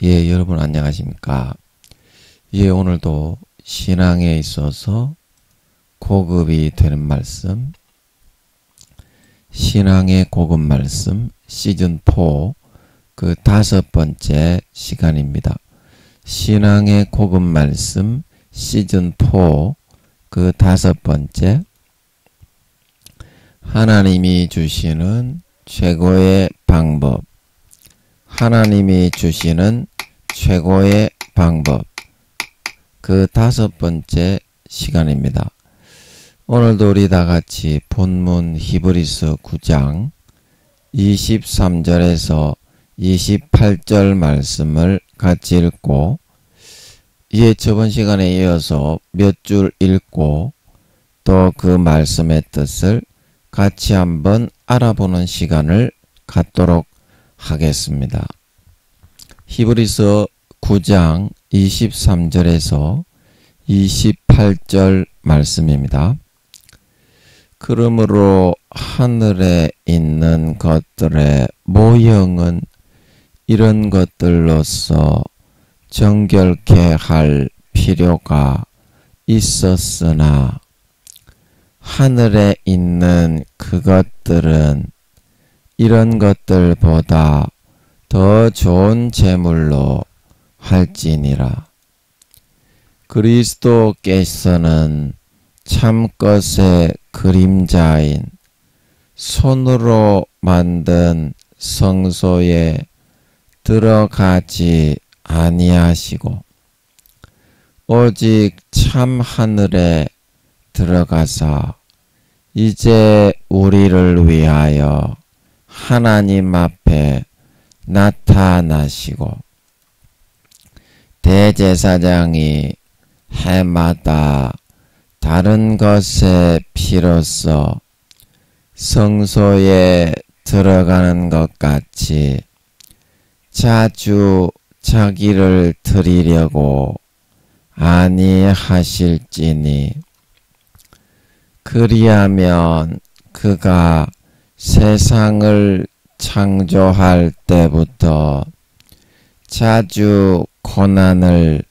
예, 여러분 안녕하십니까? 예, 오늘도 신앙에 있어서 고급이 되는 말씀, 신앙의 고급 말씀 시즌4 그 5번째 시간입니다. 신앙의 고급 말씀 시즌4 그 5번째, 하나님이 주시는 최고의 방법, 하나님이 주시는 최고의 방법, 그 5번째 시간입니다. 오늘도 우리 다같이 본문 히브리서 9장 23절에서 28절 말씀을 같이 읽고, 이에 저번 시간에 이어서 몇 줄 읽고 또 그 말씀의 뜻을 같이 한번 알아보는 시간을 갖도록 하겠습니다. 히브리서 9장 23절에서 28절 말씀입니다. 그러므로 하늘에 있는 것들의 모형은 이런 것들로서 정결케 할 필요가 있었으나 하늘에 있는 그것들은 이런 것들보다 더 좋은 제물로 할지니라. 그리스도께서는 참것의 그림자인 손으로 만든 성소에 들어가지 아니하시고 오직 참 하늘에 들어가사 이제 우리를 위하여 하나님 앞에 나타나시고 대제사장이 해마다 다른 것의 피로써 성소에 들어가는 것 같이 자주 자기를 드리려고 아니하실지니, 그리하면 그가 세상을 창조할 때부터 자주 고난을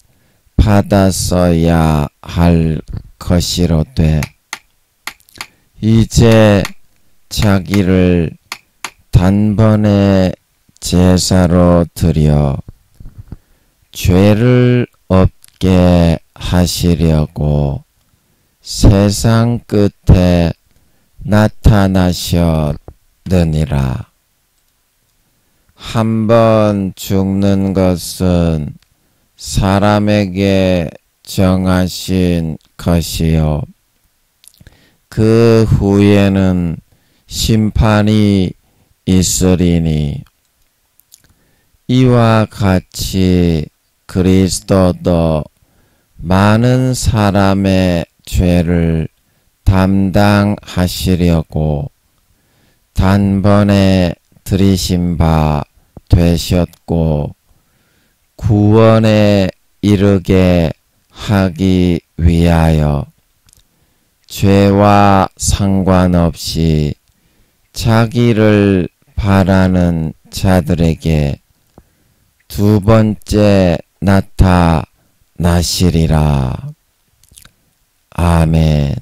받았어야 할 것이로되 이제 자기를 단번에 제사로 드려 죄를 없게 하시려고 세상 끝에 나타나셨느니라. 한번 죽는 것은 사람에게 정하신 것이요 그 후에는 심판이 있으리니, 이와 같이 그리스도도 많은 사람의 죄를 담당하시려고 단번에 들이신 바 되셨고 구원에 이르게 하기 위하여 죄와 상관없이 자기를 바라는 자들에게 두 번째 나타나시리라. 아멘.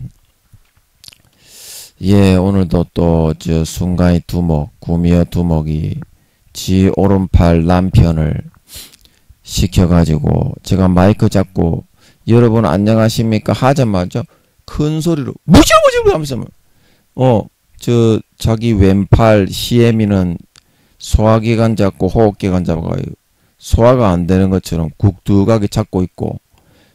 예, 오늘도 또 순간의 두목, 구미호 두목이 지 오른팔 남편을 시켜가지고 제가 마이크 잡고 여러분 안녕하십니까 하자마자 큰 소리로 무시무시 하면서 자기 왼팔 시애미는 소화기관 잡고 호흡기관 잡아가지고 소화가 안 되는 것처럼 굵둑하게 잡고 있고,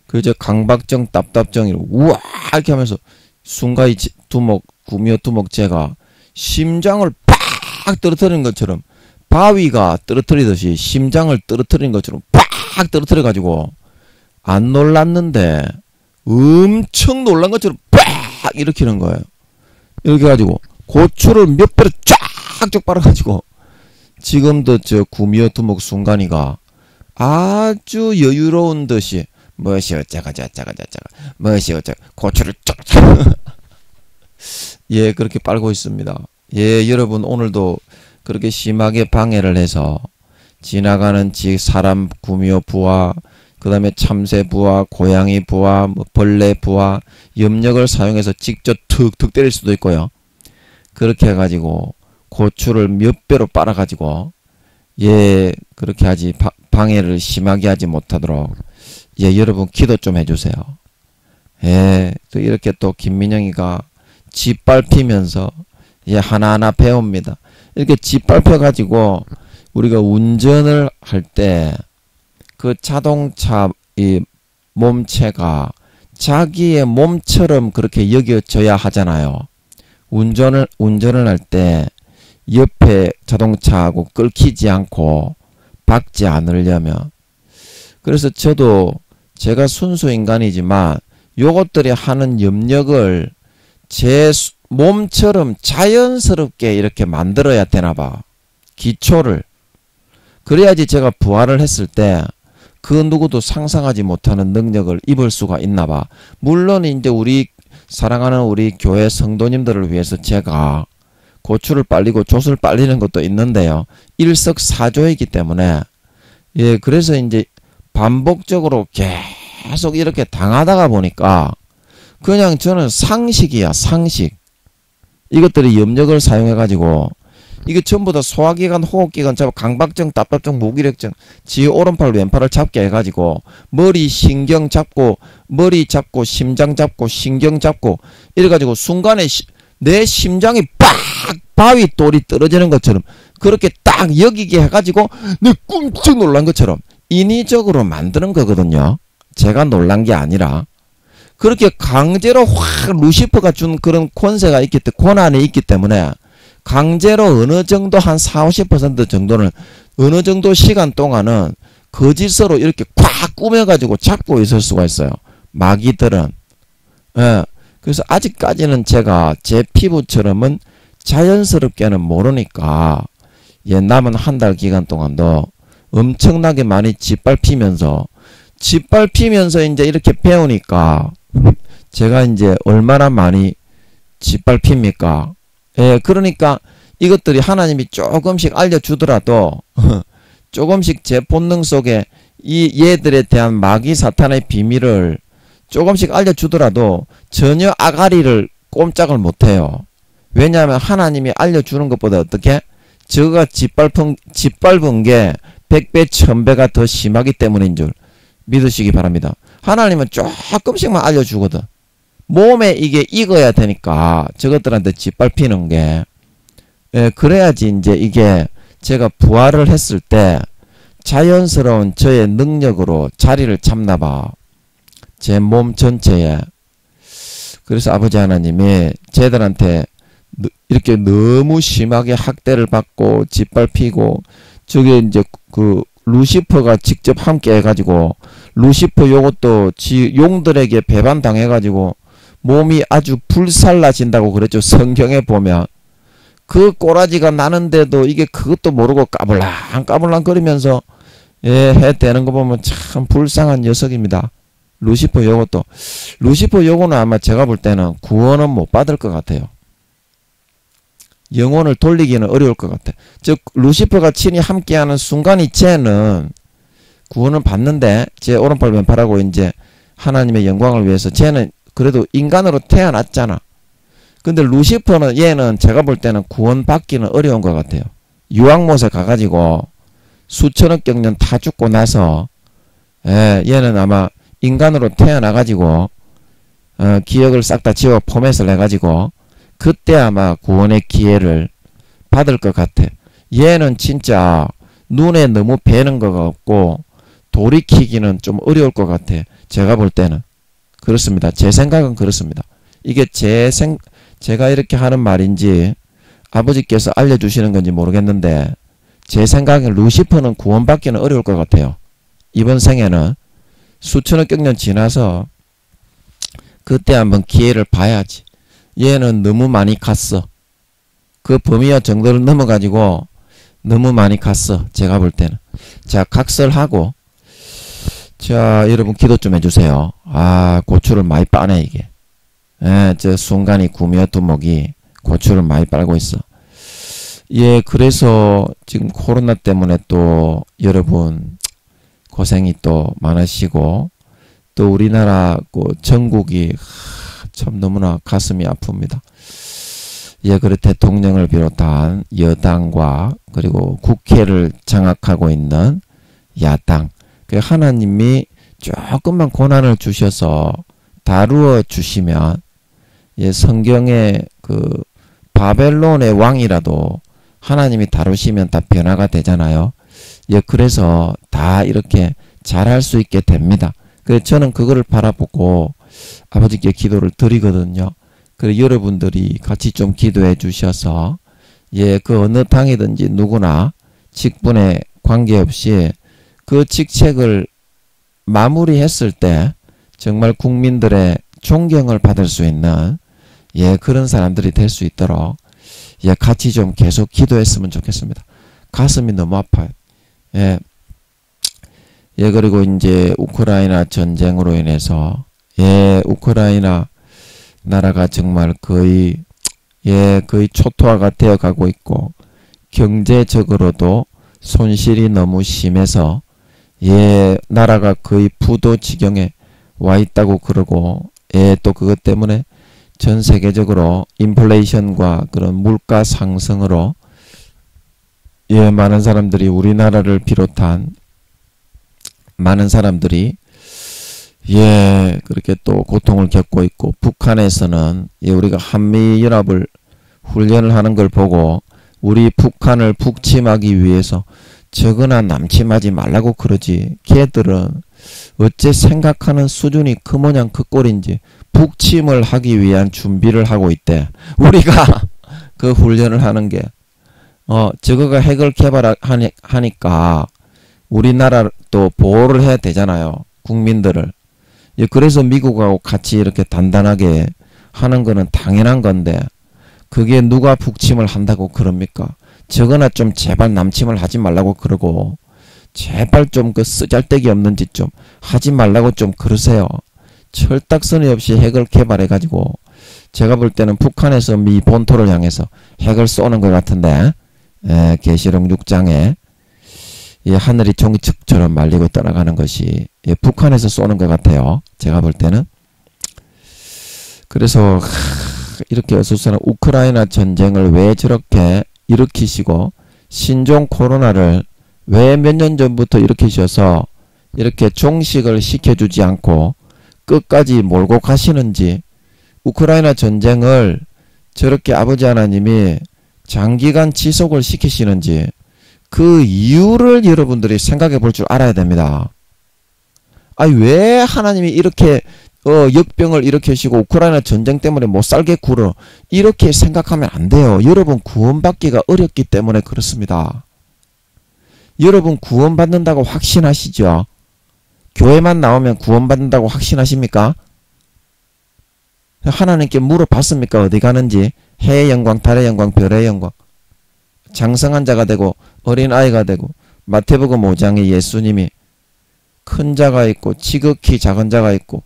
그저 강박증 답답증이로 우와 이렇게 하면서 순간의 두목, 구미호 두목 제가 심장을 팍 떨어뜨리는 것처럼, 바위가 떨어뜨리듯이 심장을 떨어뜨리는 것처럼 팍 떨어뜨려 가지고 안 놀랐는데 엄청 놀란 것처럼 팍 일으키는 거예요. 이렇게 해가지고 고추를 몇 배로 쫙쫙 빨아가지고 지금도 구미호 두목 순간이가 아주 여유로운 듯이 무엇이 어쩌가 저쩌가 무엇이 어쩌가 고추를 쫙쫙 예, 그렇게 빨고 있습니다. 예, 여러분 오늘도 그렇게 심하게 방해를 해서 지나가는 사람 구미호 부화, 그 다음에 참새 부화, 고양이 부화, 뭐 벌레 부화, 염력을 사용해서 직접 툭툭 때릴 수도 있고요. 그렇게 해가지고 고추를 몇 배로 빨아가지고 예 그렇게 하지 방해를 심하게 하지 못하도록 예 여러분 기도 좀 해주세요. 예 또 이렇게 또 김민영이가 짓밟히면서 예 하나하나 배웁니다. 이렇게 짓밟혀가지고 우리가 운전을 할 때 그 자동차 이 몸체가 자기의 몸처럼 그렇게 여겨져야 하잖아요. 운전을 할 때 옆에 자동차하고 끓기지 않고 박지 않으려면. 그래서 저도 제가 순수 인간이지만 요것들이 하는 염력을 제 몸처럼 자연스럽게 이렇게 만들어야 되나봐. 기초를. 그래야지 제가 부활을 했을 때 그 누구도 상상하지 못하는 능력을 입을 수가 있나봐. 물론 이제 우리 사랑하는 우리 교회 성도님들을 위해서 제가 고추를 빨리고 돛을 빨리는 것도 있는데요. 일석사조이기 때문에 예 그래서 이제 반복적으로 계속 이렇게 당하다가 보니까 그냥 저는 상식이야 상식. 이것들이 염력을 사용해 가지고 이게 전부 다 소화기관, 호흡기관 잡고 강박증, 답답증, 무기력증, 지 오른팔 왼팔을 잡게 해가지고 머리 신경 잡고 머리 잡고 심장 잡고 신경 잡고 이래가지고 순간에 내 심장이 빡 바위 돌이 떨어지는 것처럼 그렇게 딱 여기게 해가지고 내 끔찍 놀란 것처럼 인위적으로 만드는 거거든요. 제가 놀란 게 아니라 그렇게 강제로 확 루시퍼가 준 그런 권세가 있기 때문에 권한이 있기 때문에 강제로 어느 정도 한 40~50% 정도는 어느 정도 시간 동안은 거짓으로 이렇게 꽉 꾸며가지고 잡고 있을 수가 있어요. 마귀들은. 예. 그래서 아직까지는 제가 제 피부처럼은 자연스럽게는 모르니까 예, 남은 한 달 기간 동안도 엄청나게 많이 짓밟히면서 이제 이렇게 배우니까 제가 이제 얼마나 많이 짓밟힙니까? 예, 그러니까 이것들이 하나님이 조금씩 알려주더라도 조금씩 제 본능 속에 이 얘들에 대한 마귀 사탄의 비밀을 조금씩 알려주더라도 전혀 아가리를 꼼짝을 못해요. 왜냐하면 하나님이 알려주는 것보다 어떻게? 저가 짓밟은 게 100배, 1000배가 더 심하기 때문인 줄 믿으시기 바랍니다. 하나님은 조금씩만 알려주거든. 몸에 이게 익어야 되니까 저것들한테 짓밟히는 게 예, 그래야지 이제 이게 제가 부활을 했을 때 자연스러운 저의 능력으로 자리를 잡나봐. 제 몸 전체에. 그래서 아버지 하나님이 쟤들한테 이렇게 너무 심하게 학대를 받고 짓밟히고 저게 이제 그 루시퍼가 직접 함께 해가지고 루시퍼 요것도 지 용들에게 배반당해가지고 몸이 아주 불살라진다고 그랬죠. 성경에 보면 그 꼬라지가 나는데도 이게 그것도 모르고 까불랑까불랑 거리면서 예, 해대는 거 보면 참 불쌍한 녀석입니다. 루시퍼 요것도. 루시퍼 요거는 아마 제가 볼 때는 구원은 못 받을 것 같아요. 영혼을 돌리기는 어려울 것 같아. 즉 루시퍼가 친히 함께하는 순간이 쟤는 구원을 받는데 제 오른팔 왼팔하고 이제 하나님의 영광을 위해서 쟤는 그래도 인간으로 태어났잖아. 근데 루시퍼는 얘는 제가 볼 때는 구원받기는 어려운 것 같아요. 유황못에 가가지고 수천억 경년 다 죽고 나서 예, 얘는 아마 인간으로 태어나가지고 기억을 싹 다 지워 포맷을 해가지고 그때 아마 구원의 기회를 받을 것 같아. 얘는 진짜 눈에 너무 뵈는 것 같고 돌이키기는 좀 어려울 것 같아. 제가 볼 때는. 그렇습니다. 제 생각은 그렇습니다. 이게 제가 이렇게 하는 말인지 아버지께서 알려주시는 건지 모르겠는데 제 생각엔 루시퍼는 구원받기는 어려울 것 같아요. 이번 생에는 수천억 경년 지나서 그때 한번 기회를 봐야지. 얘는 너무 많이 갔어. 그 범위와 정도를 넘어가지고 너무 많이 갔어. 제가 볼 때는. 자, 각설하고 자, 여러분 기도 좀 해주세요. 아, 고추를 많이 빠네 이게. 예, 저 순간이 구미호 두목이 고추를 많이 빨고 있어. 예, 그래서 지금 코로나 때문에 또 여러분 고생이 또 많으시고 또 우리나라 전국이 참 너무나 가슴이 아픕니다. 예, 그래 대통령을 비롯한 여당과 그리고 국회를 장악하고 있는 야당, 그 하나님이 조금만 고난을 주셔서 다루어 주시면 예, 성경의 그 바벨론의 왕이라도 하나님이 다루시면 다 변화가 되잖아요. 예, 그래서 다 이렇게 잘할 수 있게 됩니다. 그래서 저는 그거를 바라보고 아버지께 기도를 드리거든요. 그래 여러분들이 같이 좀 기도해 주셔서 예, 그 어느 당이든지 누구나 직분에 관계없이 그 직책을 마무리했을 때 정말 국민들의 존경을 받을 수 있는 예, 그런 사람들이 될 수 있도록 예, 같이 좀 계속 기도했으면 좋겠습니다. 가슴이 너무 아파요. 예. 예, 그리고 이제 우크라이나 전쟁으로 인해서 예, 우크라이나 나라가 정말 거의 초토화가 되어 가고 있고 경제적으로도 손실이 너무 심해서 예, 나라가 거의 부도 지경에 와 있다고 그러고 예, 또 그것 때문에 전 세계적으로 인플레이션과 그런 물가 상승으로 예, 많은 사람들이 우리나라를 비롯한 많은 사람들이 예, 그렇게 또 고통을 겪고 있고 북한에서는 예, 우리가 한미연합을 훈련을 하는 걸 보고 우리 북한을 북침하기 위해서 저거나 남침하지 말라고 그러지. 걔들은 어째 생각하는 수준이 그 모양 그 꼴인지 북침을 하기 위한 준비를 하고 있대. 우리가 그 훈련을 하는 게 저거가 핵을 개발하니까 우리나라 또 보호를 해야 되잖아요. 국민들을. 예, 그래서 미국하고 같이 이렇게 단단하게 하는 거는 당연한 건데 그게 누가 북침을 한다고 그럽니까? 저거나 좀 제발 남침을 하지 말라고 그러고 제발 좀 그 쓰잘데기 없는 짓 좀 하지 말라고 좀 그러세요. 철딱서니 없이 핵을 개발해가지고 제가 볼 때는 북한에서 미 본토를 향해서 핵을 쏘는 것 같은데 예, 계시록 6장에 예, 하늘이 종이축처럼 말리고 떠나가는 것이 예, 북한에서 쏘는 것 같아요. 제가 볼 때는. 그래서 이렇게 어수선한 우크라이나 전쟁을 왜 저렇게 일으키시고 신종 코로나를 왜 몇 년 전부터 일으키셔서 이렇게 종식을 시켜주지 않고 끝까지 몰고 가시는지 우크라이나 전쟁을 저렇게 아버지 하나님이 장기간 지속을 시키시는지 그 이유를 여러분들이 생각해 볼 줄 알아야 됩니다. 아니 왜 하나님이 이렇게 역병을 일으키시고 우크라이나 전쟁 때문에 못 살게 굴어 이렇게 생각하면 안 돼요. 여러분 구원받기가 어렵기 때문에 그렇습니다. 여러분 구원받는다고 확신하시죠? 교회만 나오면 구원받는다고 확신하십니까? 하나님께 물어봤습니까? 어디 가는지. 해의 영광, 달의 영광, 별의 영광. 장성한 자가 되고 어린아이가 되고 마태복음 5장에 예수님이 큰 자가 있고 지극히 작은 자가 있고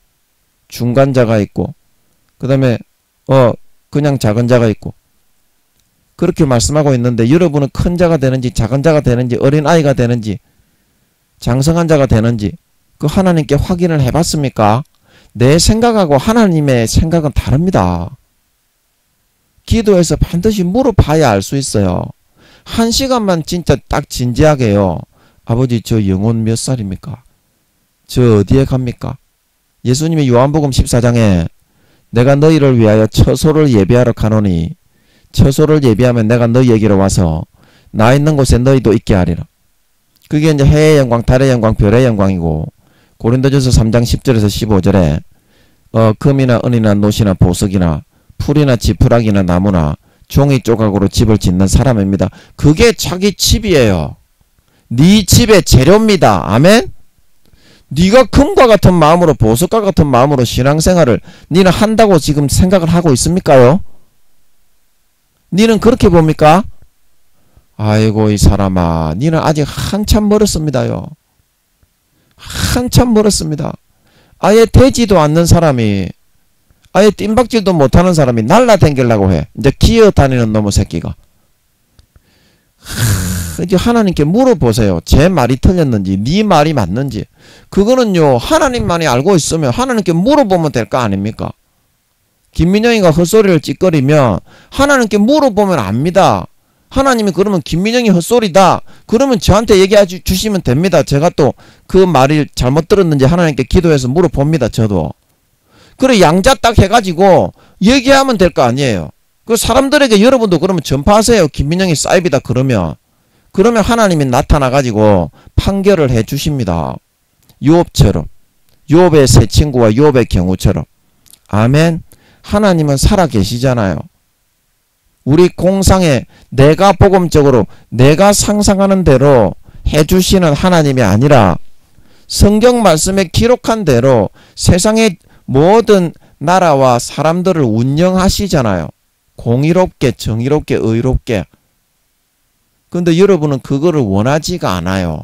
중간 자가 있고 그 다음에 그냥 작은 자가 있고 그렇게 말씀하고 있는데 여러분은 큰 자가 되는지 작은 자가 되는지 어린아이가 되는지 장성한 자가 되는지 그 하나님께 확인을 해봤습니까? 내 생각하고 하나님의 생각은 다릅니다. 기도해서 반드시 물어봐야 알 수 있어요. 1시간만 진짜 딱 진지하게요. 아버지 저 영혼 몇 살입니까? 저 어디에 갑니까? 예수님이 요한복음 14장에 내가 너희를 위하여 처소를 예비하러 가노니 처소를 예비하면 내가 너희에게로 와서 나 있는 곳에 너희도 있게 하리라. 그게 이제 해의 영광, 달의 영광, 별의 영광이고 고린도전서 3장 10절에서 15절에 금이나 은이나 노시나 보석이나 풀이나 지푸라기나 나무나 종이 조각으로 집을 짓는 사람입니다. 그게 자기 집이에요. 네 집의 재료입니다. 아멘? 네가 금과 같은 마음으로 보석과 같은 마음으로 신앙생활을 니는 한다고 지금 생각을 하고 있습니까요? 니는 그렇게 봅니까? 아이고 이 사람아 니는 아직 한참 멀었습니다요. 한참 멀었습니다. 아예 되지도 않는 사람이 아예 뜀박질도 못하는 사람이 날라댕기려고 해. 이제 기어다니는 놈의 새끼가. 이제 하나님께 물어보세요. 제 말이 틀렸는지, 네 말이 맞는지. 그거는요, 하나님만이 알고 있으면 하나님께 물어보면 될 거 아닙니까? 김민영이가 헛소리를 찌꺼리면 하나님께 물어보면 압니다. 하나님이 그러면 김민영이 헛소리다. 그러면 저한테 얘기해 주시면 됩니다. 제가 또 그 말이 잘못 들었는지 하나님께 기도해서 물어봅니다. 저도. 그래 양자 딱 해가지고 얘기하면 될 거 아니에요. 그 사람들에게 여러분도 그러면 전파하세요. 김민영이 사이비다 그러면 하나님이 나타나가지고 판결을 해 주십니다. 요업처럼. 요업의 세 친구와 요업의 경우처럼. 아멘. 하나님은 살아계시잖아요. 우리 공상에 내가 복음적으로 내가 상상하는 대로 해주시는 하나님이 아니라 성경 말씀에 기록한 대로 세상의 모든 나라와 사람들을 운영하시잖아요. 공의롭게 정의롭게 의롭게. 근데 여러분은 그거를 원하지가 않아요.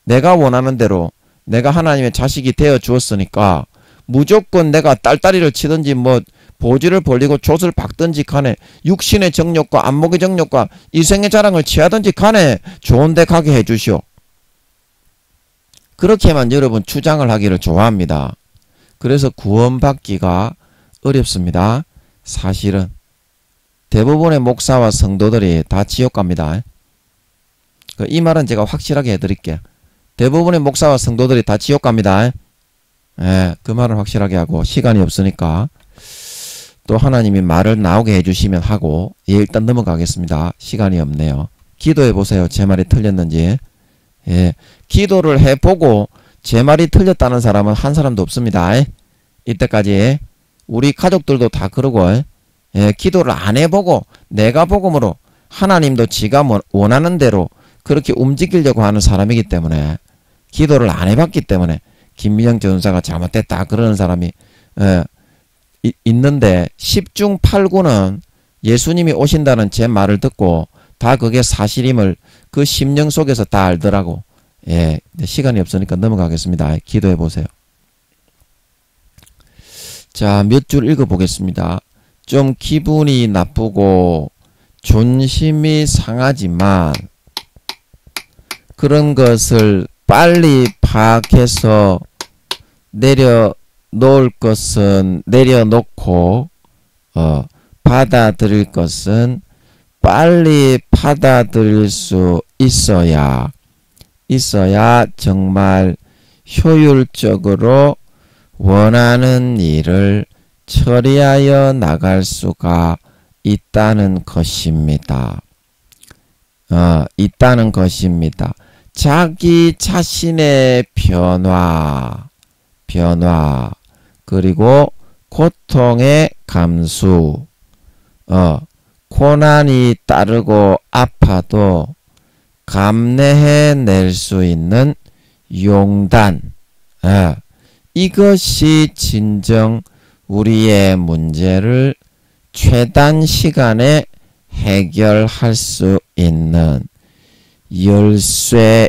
내가 원하는 대로 내가 하나님의 자식이 되어 주었으니까 무조건 내가 딸다리를 치든지 뭐 보지를 벌리고 돛을 박든지 간에 육신의 정욕과 안목의 정욕과 이생의 자랑을 취하든지 간에 좋은 데 가게 해주시오. 그렇게만 여러분 주장을 하기를 좋아합니다. 그래서 구원받기가 어렵습니다. 사실은 대부분의 목사와 성도들이 다 지옥 갑니다. 이 말은 제가 확실하게 해드릴게요. 대부분의 목사와 성도들이 다 지옥 갑니다. 예, 그 말은 확실하게 하고 시간이 없으니까 또 하나님이 말을 나오게 해주시면 하고 예, 일단 넘어가겠습니다. 시간이 없네요. 기도해 보세요. 제 말이 틀렸는지. 예, 기도를 해보고 제 말이 틀렸다는 사람은 한 사람도 없습니다. 이때까지 우리 가족들도 다 그러고 예, 기도를 안 해보고 내가 복음으로 하나님도 지가 원하는 대로 그렇게 움직이려고 하는 사람이기 때문에 기도를 안 해봤기 때문에 김민영 전사가 잘못됐다 그러는 사람이 있는데 10중 8구는 예수님이 오신다는 제 말을 듣고 다 그게 사실임을 그 심령 속에서 다 알더라고. 예, 시간이 없으니까 넘어가겠습니다. 기도해 보세요. 자, 몇 줄 읽어보겠습니다. 좀 기분이 나쁘고 존심이 상하지만 그런 것을 빨리 파악해서 내려놓을 것은 내려놓고 받아들일 것은 빨리 받아들일 수 있어야 정말 효율적으로 원하는 일을 처리하여 나갈 수가 있다는 것입니다. 있다는 것입니다. 자기 자신의 변화 그리고 고통의 감수 고난이 따르고 아파도 감내해낼 수 있는 용단 이것이 진정 우리의 문제를 최단 시간에 해결할 수 있는 열쇠입니다.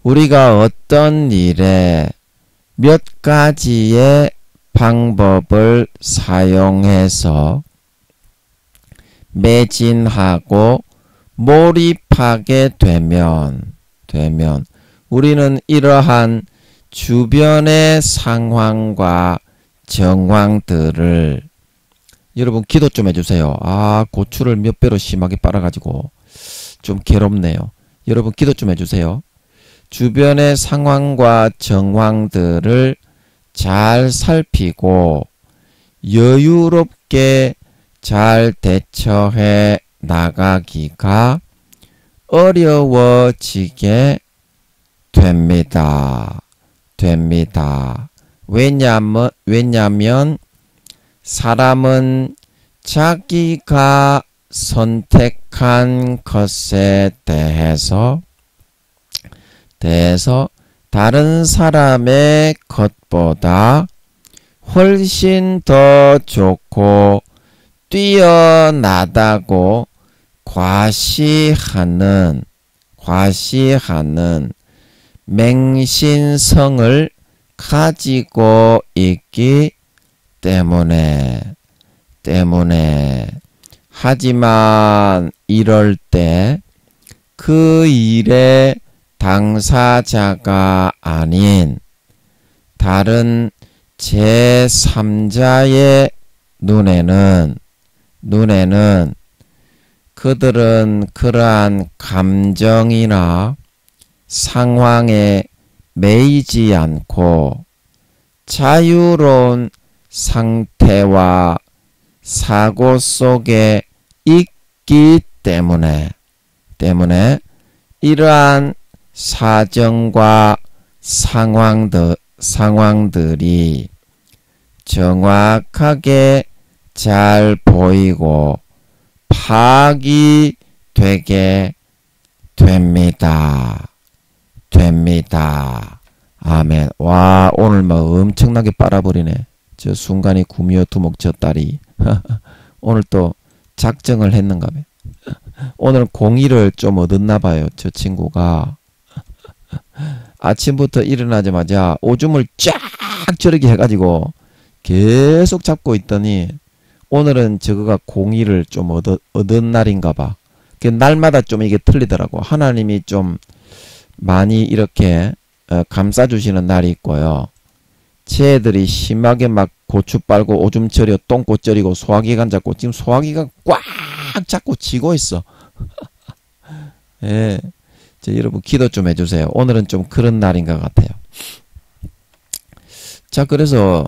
우리가 어떤 일에 몇 가지의 방법을 사용해서 매진하고 몰입하게 되면 우리는 이러한 주변의 상황과 정황들을 여러분 기도 좀 해주세요. 고추를 몇 배로 심하게 빨아가지고 좀 괴롭네요. 여러분 기도 좀 해주세요. 주변의 상황과 정황들을 잘 살피고 여유롭게 잘 대처해 나가기가 어려워지게 됩니다. 왜냐면 사람은 자기가 선택한 것에 대해서 다른 사람의 것보다 훨씬 더 좋고 뛰어나다고 과시하는 맹신성을 가지고 있기 때문에 때문에. 하지만 이럴 때 그 일의 당사자가 아닌 다른 제3자의 눈에는 그들은 그러한 감정이나 상황에 매이지 않고 자유로운 상태와 사고 속에 있기 때문에 이러한 사정과 상황들이 정확하게 잘 보이고 파악이 되게 됩니다. 아멘. 와, 오늘 뭐 엄청나게 빨아버리네. 저 순간이 구미호 두목 저 딸이. 오늘 또 작정을 했는가 봐요. 오늘 공의를 좀 얻었나 봐요. 저 친구가. 아침부터 일어나자마자 오줌을 쫙 저렇게 해가지고 계속 잡고 있더니 오늘은 저거가 공의를 좀 얻은 날인가 봐. 날마다 좀 이게 틀리더라고. 하나님이 좀 많이 이렇게 감싸주시는 날이 있고요. 쟤들이 심하게 막 고추 빨고 오줌 처려 똥꼬 쪄리고 소화기관 잡고 지금 소화기관 꽉 잡고 쥐고 있어. 예, 여러분 기도 좀 해주세요. 오늘은 좀 그런 날인 것 같아요. 자, 그래서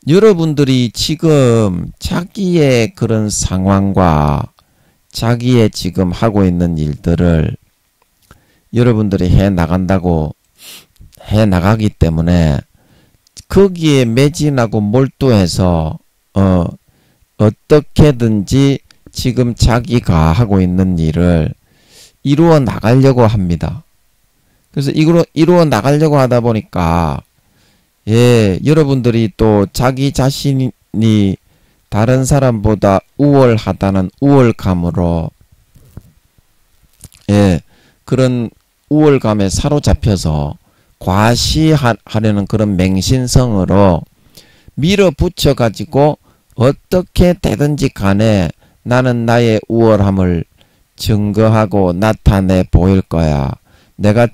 여러분들이 지금 자기의 그런 상황과 자기의 지금 하고 있는 일들을 여러분들이 해 나가기 때문에 거기에 매진하고 몰두해서 어떻게든지 지금 자기가 하고 있는 일을 이루어 나가려고 합니다. 그래서 이루어 나가려고 하다 보니까 여러분들이 또 자기 자신이 다른 사람보다 우월하다는 우월감으로 그런 우월감에 사로잡혀서 과시하려는 그런 맹신성으로 밀어붙여 가지고 어떻게 되든지 간에 나는 나의 우월함을 증거하고 나타내 보일 거야. 내가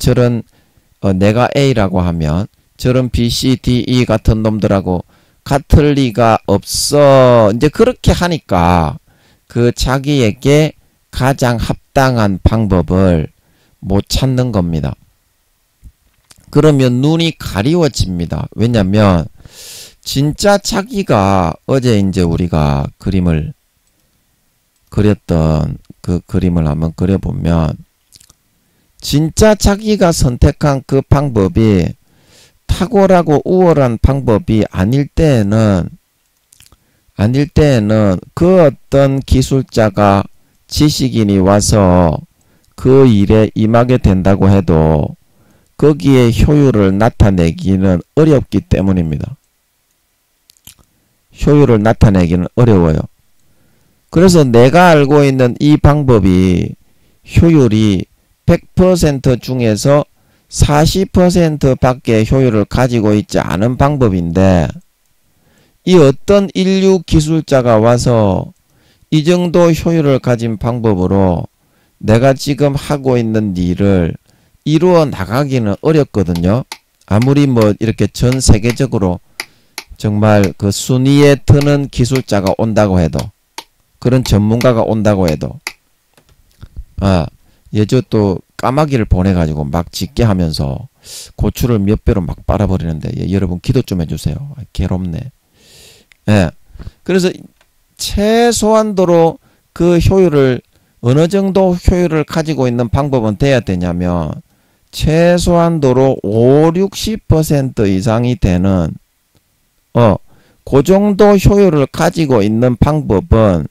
A라고 하면 저런 B, C, D, E 같은 놈들하고 같을 리가 없어. 이제 그렇게 하니까 그 자기에게 가장 합당한 방법을 못 찾는 겁니다. 그러면 눈이 가리워집니다. 왜냐면 진짜 자기가 어제 이제 우리가 그림을 그렸던 그 그림을 한번 그려보면 진짜 자기가 선택한 그 방법이 탁월하고 우월한 방법이 아닐 때에는 그 어떤 기술자가 지식인이 와서 그 일에 임하게 된다고 해도 거기에 효율을 나타내기는 어렵기 때문입니다. 효율을 나타내기는 어려워요. 그래서 내가 알고 있는 이 방법이 효율이 100% 중에서 40% 밖에 효율을 가지고 있지 않은 방법인데 이 어떤 인류 기술자가 와서 이 정도 효율을 가진 방법으로 내가 지금 하고 있는 일을 이루어 나가기는 어렵거든요. 아무리 뭐 이렇게 전 세계적으로 정말 그 순위에 드는 기술자가 온다고 해도 그런 전문가가 온다고 해도 예저 또 까마귀를 보내가지고 막 짖게 하면서 고추를 몇 배로 막 빨아버리는데 여러분 기도 좀 해주세요. 괴롭네. 그래서 최소한도로 그 효율을 어느 정도 효율을 가지고 있는 방법은 돼야 되냐면 최소한도로 50-60% 이상이 되는 그 정도 효율을 가지고 있는 방법은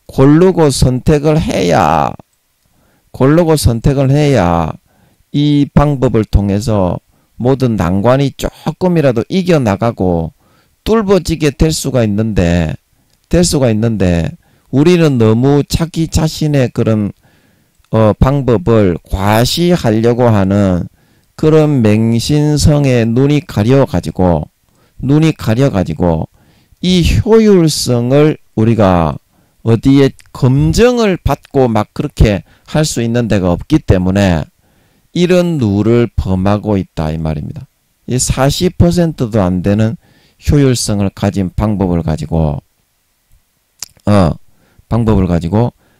고르고 선택을 해야 이 방법을 통해서 모든 난관이 조금이라도 이겨나가고 뚫어지게 될 수가 있는데 우리는 너무 자기 자신의 그런 방법을 과시하려고 하는 그런 맹신성에 눈이 가려가지고 이 효율성을 우리가 어디에 검증을 받고 막 그렇게 할 수 있는 데가 없기 때문에 이런 룰을 범하고 있다 이 말입니다. 이 40%도 안 되는 효율성을 가진 방법을 가지고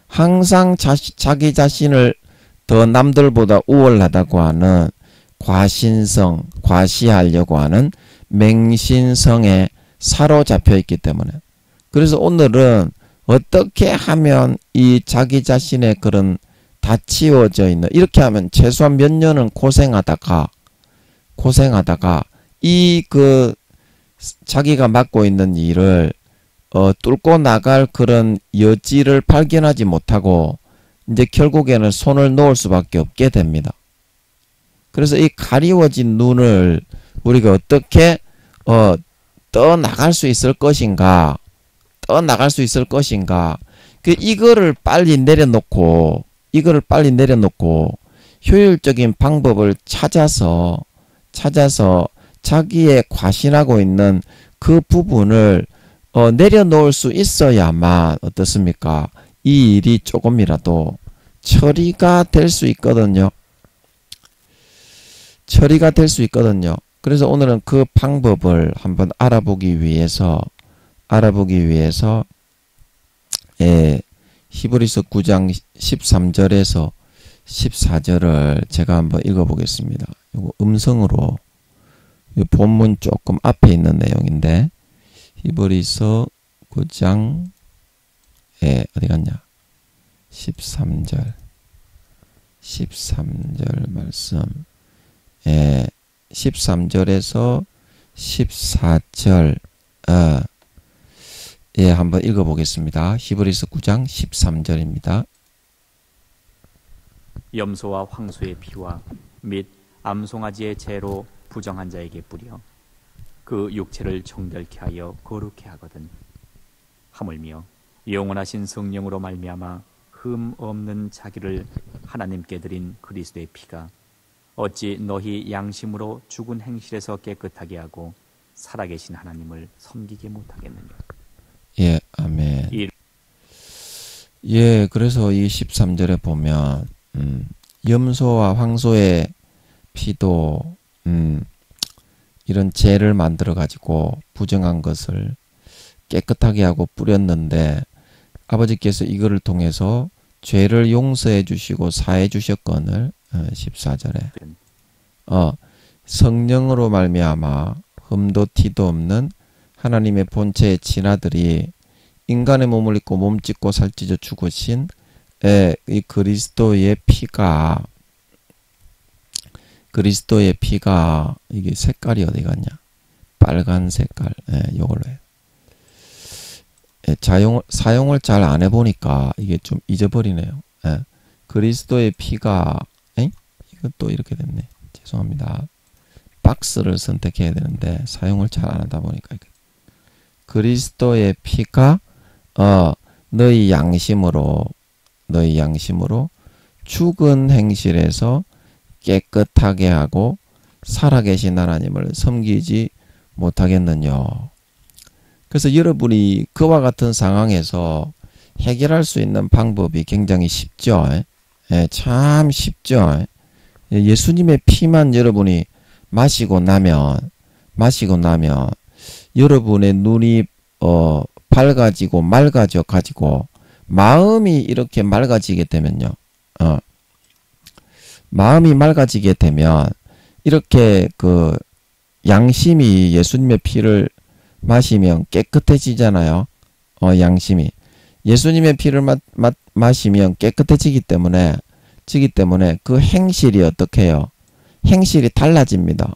항상 자기 자신을 더 남들보다 우월하다고 하는 과신성, 과시하려고 하는 맹신성에 사로잡혀 있기 때문에, 그래서 오늘은 어떻게 하면 이 자기 자신의 그런 다 치워져 있는, 이렇게 하면 최소한 몇 년은 고생하다가 이 그 자기가 맡고 있는 일을 뚫고 나갈 그런 여지를 발견하지 못하고 이제 결국에는 손을 놓을 수밖에 없게 됩니다. 그래서 이 가리워진 눈을 우리가 어떻게 떠나갈 수 있을 것인가, 이거를 빨리 내려놓고 효율적인 방법을 찾아서 자기의 과신하고 있는 그 부분을 내려놓을 수 있어야만 어떻습니까? 이 일이 조금이라도 처리가 될 수 있거든요. 그래서 오늘은 그 방법을 한번 알아보기 위해서 히브리서 9장 13절에서 14절을 제가 한번 읽어보겠습니다. 이거 음성으로, 본문 조금 앞에 있는 내용인데, 히브리서 9장 어디 갔냐? 13절 말씀, 13절에서 14절 한번 읽어보겠습니다. 히브리서 9장 13절입니다. 염소와 황소의 피와 및 암송아지의 재로 부정한 자에게 뿌려 그 육체를 정결케 하여 거룩케 하거든. 하물며 영원하신 성령으로 말미암아 흠 없는 자기를 하나님께 드린 그리스도의 피가 어찌 너희 양심으로 죽은 행실에서 깨끗하게 하고 살아계신 하나님을 섬기게 못하겠느냐. 예, 아멘. 예, 그래서 이 13절에 보면 염소와 황소의 피도 이런 재를 만들어 가지고 부정한 것을 깨끗하게 하고 뿌렸는데, 아버지께서 이거를 통해서 죄를 용서해 주시고 사해 주셨거늘. 14절에 성령으로 말미암아 흠도 티도 없는 하나님의 본체의 친아들이 인간의 몸을 입고 몸짓고 살찌져 죽으신 이 그리스도의 피가 이게 색깔이 어디 갔냐? 빨간 색깔. 요걸로 해요. 사용을 잘 안 해보니까 이게 좀 잊어버리네요. 그리스도의 피가, 이것도 이렇게 됐네. 죄송합니다. 박스를 선택해야 되는데 사용을 잘 안 하다 보니까 그리스도의 피가 너희 양심으로 죽은 행실에서 깨끗하게 하고 살아계신 하나님을 섬기지 못하겠느냐. 그래서 여러분이 그와 같은 상황에서 해결할 수 있는 방법이 굉장히 쉽죠. 참 쉽죠. 예수님의 피만 여러분이 마시고 나면 여러분의 눈이 밝아지고 맑아져 가지고 마음이 이렇게 맑아지게 되면요. 마음이 맑아지게 되면 이렇게 그 양심이 예수님의 피를 마시면 깨끗해지잖아요. 양심이 예수님의 피를 마시면 깨끗해지기 때문에 그 행실이 어떻게 해요? 행실이 달라집니다.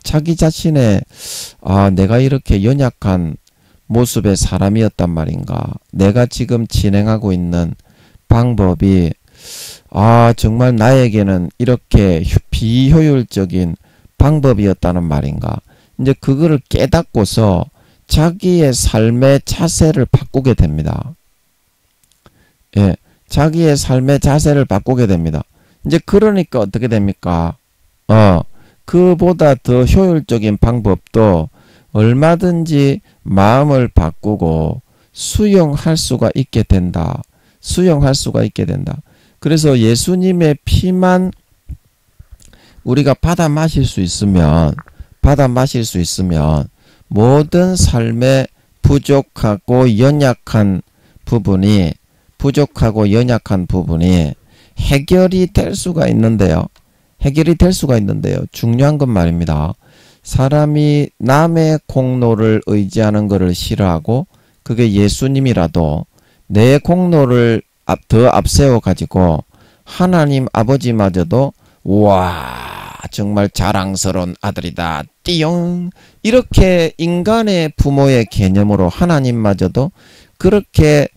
자기 자신의 내가 이렇게 연약한 모습의 사람이었단 말인가? 내가 지금 진행하고 있는 방법이 정말 나에게는 이렇게 비효율적인 방법이었다는 말인가? 이제 그거를 깨닫고서 자기의 삶의 자세를 바꾸게 됩니다. 예, 자기의 삶의 자세를 바꾸게 됩니다. 이제 그러니까 어떻게 됩니까? 그보다 더 효율적인 방법도 얼마든지 마음을 바꾸고 수용할 수가 있게 된다. 수용할 수가 있게 된다. 그래서 예수님의 피만 우리가 받아 마실 수 있으면 모든 삶의 부족하고 연약한 부분이 해결이 될 수가 있는데요. 중요한 건 말입니다. 사람이 남의 공로를 의지하는 것을 싫어하고 그게 예수님이라도 내 공로를 더 앞세워 가지고 하나님 아버지마저도 와 정말 자랑스러운 아들이다 띠용 이렇게 인간의 부모의 개념으로 하나님마저도 그렇게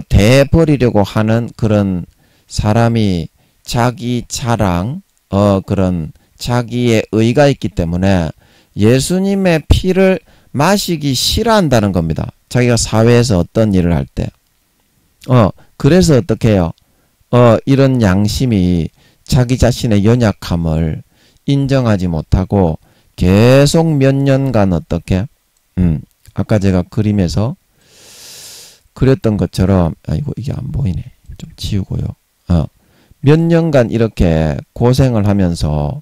대버리려고 하는 그런 사람이 자기 자랑 그런 자기의 의가 있기 때문에 예수님의 피를 마시기 싫어한다는 겁니다. 자기가 사회에서 어떤 일을 할 때. 그래서 어떻게 해요? 이런 양심이 자기 자신의 연약함을 인정하지 못하고 계속 몇 년간 어떻게? 아까 제가 그림에서 그렸던 것처럼, 아이고, 이게 안 보이네. 좀 지우고요. 몇 년간 이렇게 고생을 하면서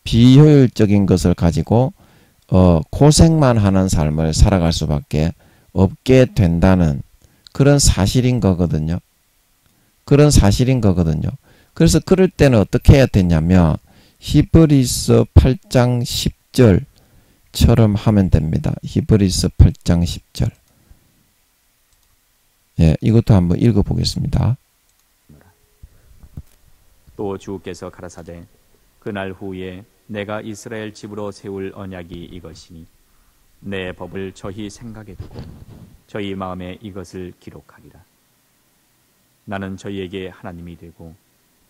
비효율적인 것을 가지고 고생만 하는 삶을 살아갈 수밖에 없게 된다는 그런 사실인 거거든요. 그래서 그럴 때는 어떻게 해야 되냐면 히브리서 8장 10절처럼 하면 됩니다. 히브리서 8장 10절. 예, 이것도 한번 읽어보겠습니다. 또 주께서 가라사대 그날 후에 내가 이스라엘 집으로 세울 언약이 이것이니 내 법을 저희 생각에 두고 저희 마음에 이것을 기록하리라. 나는 저희에게 하나님이 되고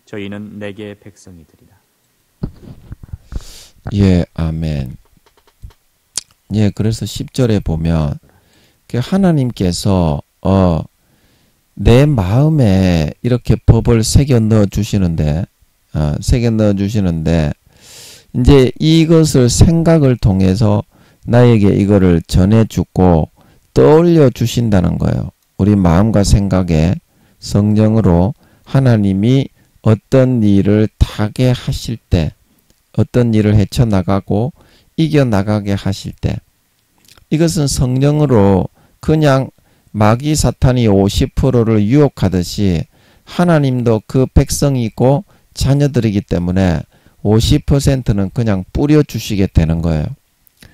저희는 내게 백성이 되리라. 예, 아멘. 예, 그래서 10절에 보면 하나님께서 내 마음에 이렇게 법을 새겨 넣어 주시는데 이제 이것을 생각을 통해서 나에게 이거를 전해주고 떠올려 주신다는 거예요. 우리 마음과 생각에 성령으로 하나님이 어떤 일을 타게 하실 때, 어떤 일을 헤쳐나가고 이겨나가게 하실 때, 이것은 성령으로 그냥 마귀 사탄이 50%를 유혹하듯이 하나님도 그 백성이고 자녀들이기 때문에 50%는 그냥 뿌려주시게 되는 거예요.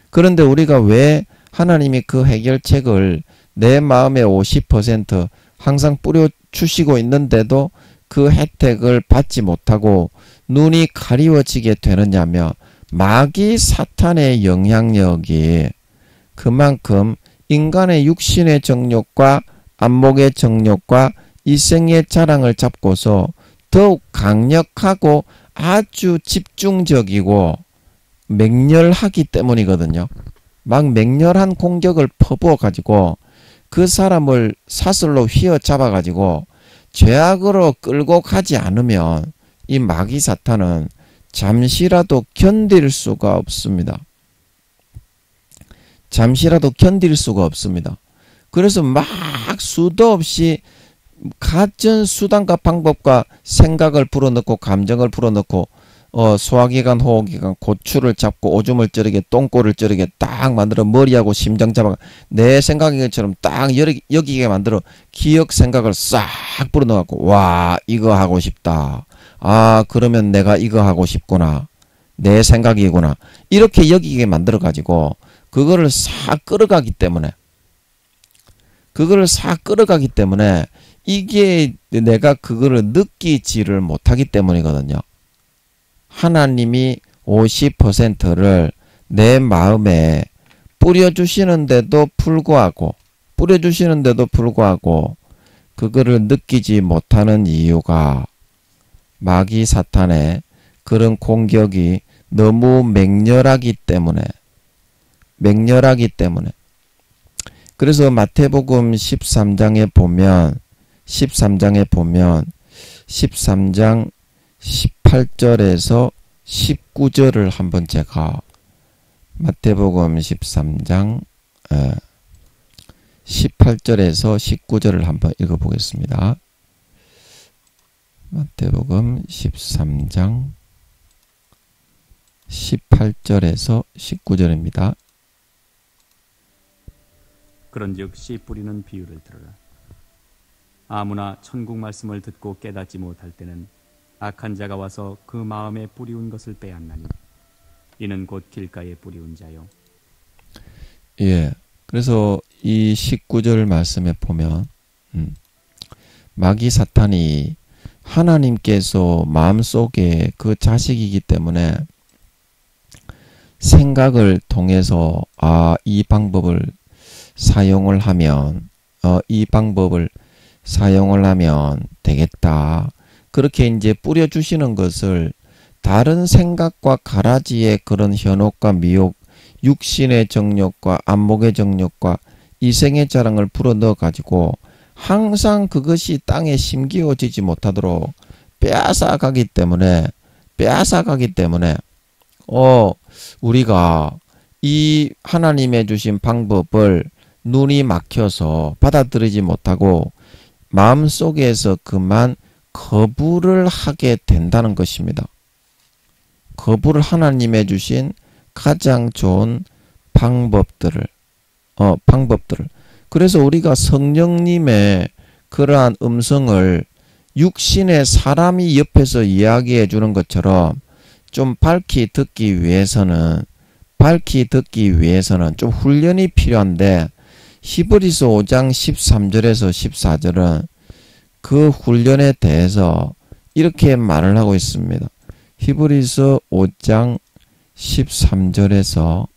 그런데 우리가 왜 하나님이 그 해결책을 내 마음의 50% 항상 뿌려주시고 있는데도 그 혜택을 받지 못하고 눈이 가리워지게 되느냐면 마귀 사탄의 영향력이 그만큼 인간의 육신의 정욕과 안목의 정욕과 이생의 자랑을 잡고서 더욱 강력하고 아주 집중적이고 맹렬하기 때문이거든요. 막 맹렬한 공격을 퍼부어 가지고 그 사람을 사슬로 휘어잡아 가지고 죄악으로 끌고 가지 않으면 이 마귀 사탄은 잠시라도 견딜 수가 없습니다. 그래서 막 수도 없이 가전 수단과 방법과 생각을 불어넣고 감정을 불어넣고 소화기관, 호흡기관, 고추를 잡고 오줌을 찌르게 똥꼬를 찌르게 딱 만들어 머리하고 심장 잡아 내 생각인 것처럼 딱 여기게 만들어 기억 생각을 싹 불어넣어갖고 와 이거 하고 싶다. 아 그러면 내가 이거 하고 싶구나. 내 생각이구나. 이렇게 여기게 만들어가지고 그거를 싹 끌어가기 때문에 이게 내가 그거를 느끼지를 못하기 때문이거든요. 하나님이 50%를 내 마음에 뿌려주시는데도 불구하고 그거를 느끼지 못하는 이유가 마귀 사탄의 그런 공격이 너무 맹렬하기 때문에 그래서 마태복음 13장에 보면 13장 18절에서 19절을 한번 제가 마태복음 13장 18절에서 19절을 한번 읽어보겠습니다. 마태복음 13장 18절에서 19절입니다. 그런즉 씨 뿌리는 비유를 들으라. 아무나 천국 말씀을 듣고 깨닫지 못할 때는 악한 자가 와서 그 마음에 뿌리운 것을 빼앗나니 이는 곧 길가에 뿌리운 자요. 예, 그래서 이 19절 말씀에 보면 마귀 사탄이 하나님께서 마음속에 그 자식이기 때문에 생각을 통해서 이 방법을 사용을 하면 이 방법을 사용을 하면 되겠다. 그렇게 이제 뿌려주시는 것을 다른 생각과 가라지의 그런 현혹과 미혹, 육신의 정욕과 안목의 정욕과 이생의 자랑을 불어넣어 가지고 항상 그것이 땅에 심기어지지 못하도록 빼앗아가기 때문에 우리가 이 하나님의 주신 방법을 눈이 막혀서 받아들이지 못하고 마음속에서 그만 거부를 하게 된다는 것입니다. 거부를 하나님의 주신 가장 좋은 방법들을 그래서 우리가 성령님의 그러한 음성을 육신의 사람이 옆에서 이야기해 주는 것처럼 좀 밝히 듣기 위해서는 좀 훈련이 필요한데 히브리서 5장 13절에서 14절은 그 훈련에 대해서 이렇게 말을 하고 있습니다. 히브리서 5장 13절에서